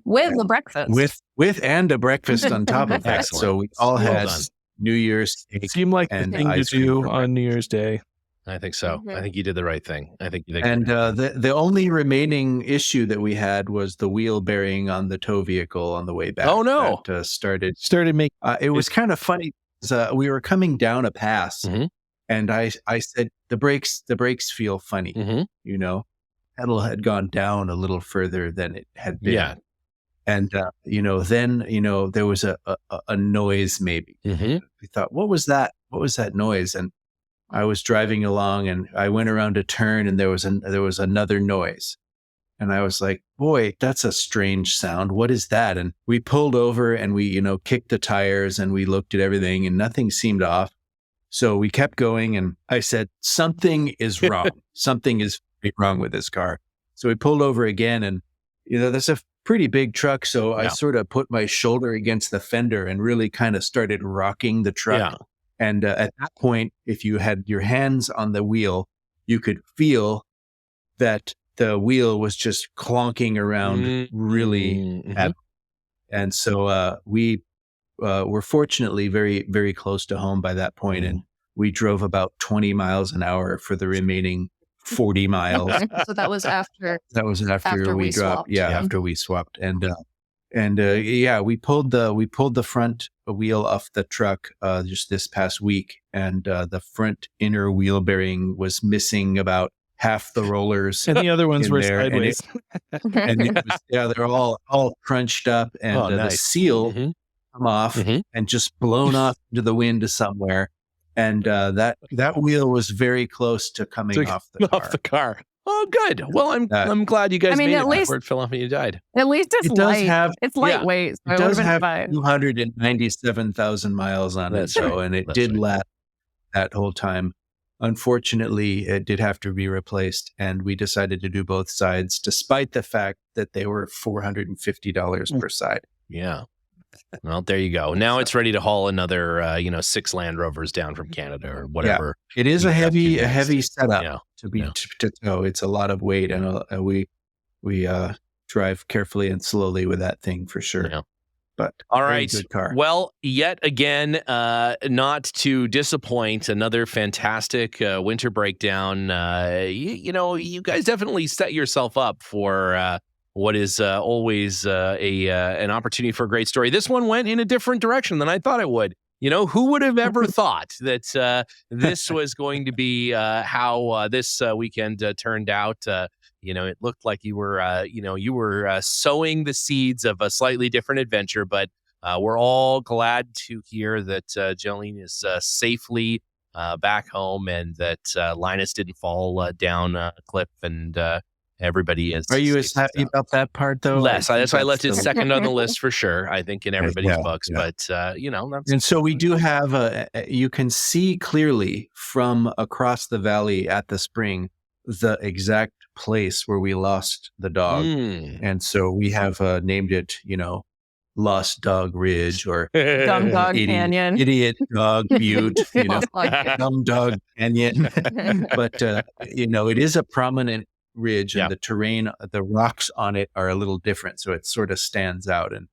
With the breakfast. With and a breakfast on top of that. Excellent. So we all had New Year's cake. Seemed like the thing to do on New Year's Day. I think so. I think you did the right thing. And the only remaining issue that we had was the wheel bearing on the tow vehicle on the way back. Oh no! That started making. It was kind of funny. We were coming down a pass, and I said the brakes feel funny. Pedal had gone down a little further than it had been. Yeah. And then there was a noise maybe. We thought, what was that? What was that noise? And I was driving along, and I went around a turn, and there was another noise, and I was like, "Boy, that's a strange sound. What is that?" And we pulled over, and we kicked the tires, and we looked at everything, and nothing seemed off. So we kept going, and I said, "Something is wrong. Something is wrong with this car." So we pulled over again, and that's a pretty big truck. So I sort of put my shoulder against the fender and really kind of started rocking the truck. Yeah. And at that point, if you had your hands on the wheel, you could feel that the wheel was just clonking around really heavy. And so we were fortunately very, very close to home by that point. And we drove about 20 miles an hour for the remaining 40 miles. So that was after. That was after we dropped. swapped. Yeah, after we swapped, and we pulled the front wheel off the truck just this past week, and the front inner wheel bearing was missing about half the rollers, and the other ones were there, sideways. and it was, they're all crunched up, and nice. the seal come off and just blown off into the wind somewhere, and that wheel was very close to coming off the car. Oh, good. Well, I'm glad you guys made it before it fell off and you died. At least it's light. It's lightweight. It does have 297,000 miles on it, and it did last that whole time. Unfortunately, it did have to be replaced, and we decided to do both sides, despite the fact that they were $450 per side. Yeah. Well, there you go. Now it's ready to haul another, 6 Land Rovers down from Canada or whatever. Yeah. It is a heavy setup to tow. It's a lot of weight, and we drive carefully and slowly with that thing for sure. Yeah. But all right. Good car. Well, yet again, not to disappoint, another fantastic winter breakdown. You guys definitely set yourself up for what is always an opportunity for a great story. This one went in a different direction than I thought it would. Who would have ever thought that this was going to be how this weekend turned out? It looked like you were sowing the seeds of a slightly different adventure, but we're all glad to hear that Jolene is safely back home, and that Linus didn't fall down a cliff, and everybody is. Are you as happy about that part, though? Less. That's why I left it second on the list for sure, I think, in everybody's books. Yeah. But, that's... And so we do have you can see clearly from across the valley at the spring the exact place where we lost the dog. And so we have named it, Lost Dog Ridge, or Dumb Dog Canyon, Idiot Dog Butte, Dumb Dog Canyon. But, it is a prominent ridge, and the terrain, the rocks on it are a little different. So it sort of stands out. And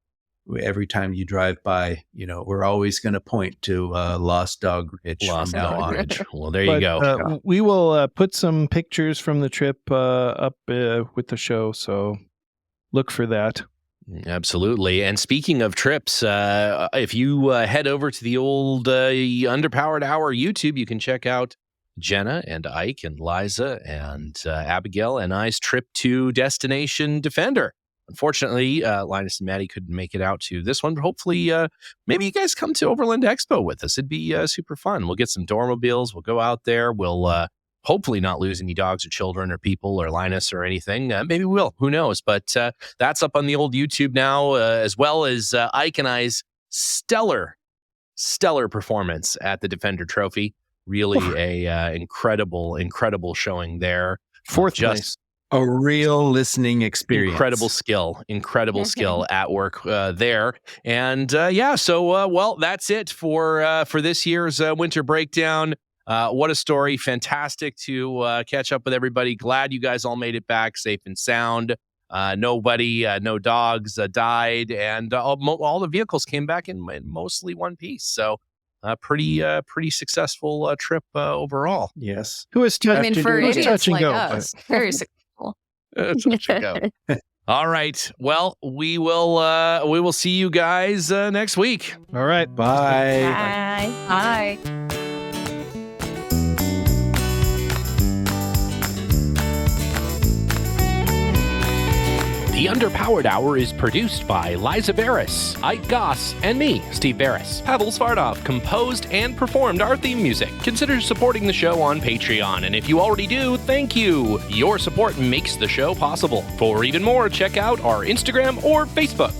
every time you drive by, we're always going to point to Lost Dog Ridge from now on. Well, there you go. We will put some pictures from the trip up with the show, so look for that. Absolutely. And speaking of trips, if you head over to the old Underpowered Hour YouTube, you can check out Jenna and Ike and Liza and Abigail and I's trip to Destination Defender. Unfortunately, Linus and Maddie couldn't make it out to this one, but hopefully maybe you guys come to Overland Expo with us. It'd be super fun. We'll get some Doormobiles. We'll go out there. We'll hopefully not lose any dogs or children or people or Linus or anything. Maybe we will. Who knows? But that's up on the old YouTube now, as well as Ike and I's stellar performance at the Defender Trophy. Really a incredible showing there. Fourth place. A real listening experience. Incredible skill at work there. And so that's it for this year's Winter Breakdown. What a story. Fantastic to catch up with everybody. Glad you guys all made it back safe and sound. Nobody, no dogs died, and all the vehicles came back in mostly one piece. So pretty successful trip overall. Yes. Who is touch and go? Us, very successful. Touch and go. All right. Well, we will see you guys next week. All right. Bye. Bye. The Underpowered Hour is produced by Liza Veris, Ike Goss, and me, Steve Veris. Pavel Svardov composed and performed our theme music. Consider supporting the show on Patreon, and if you already do, thank you. Your support makes the show possible. For even more, check out our Instagram or Facebook.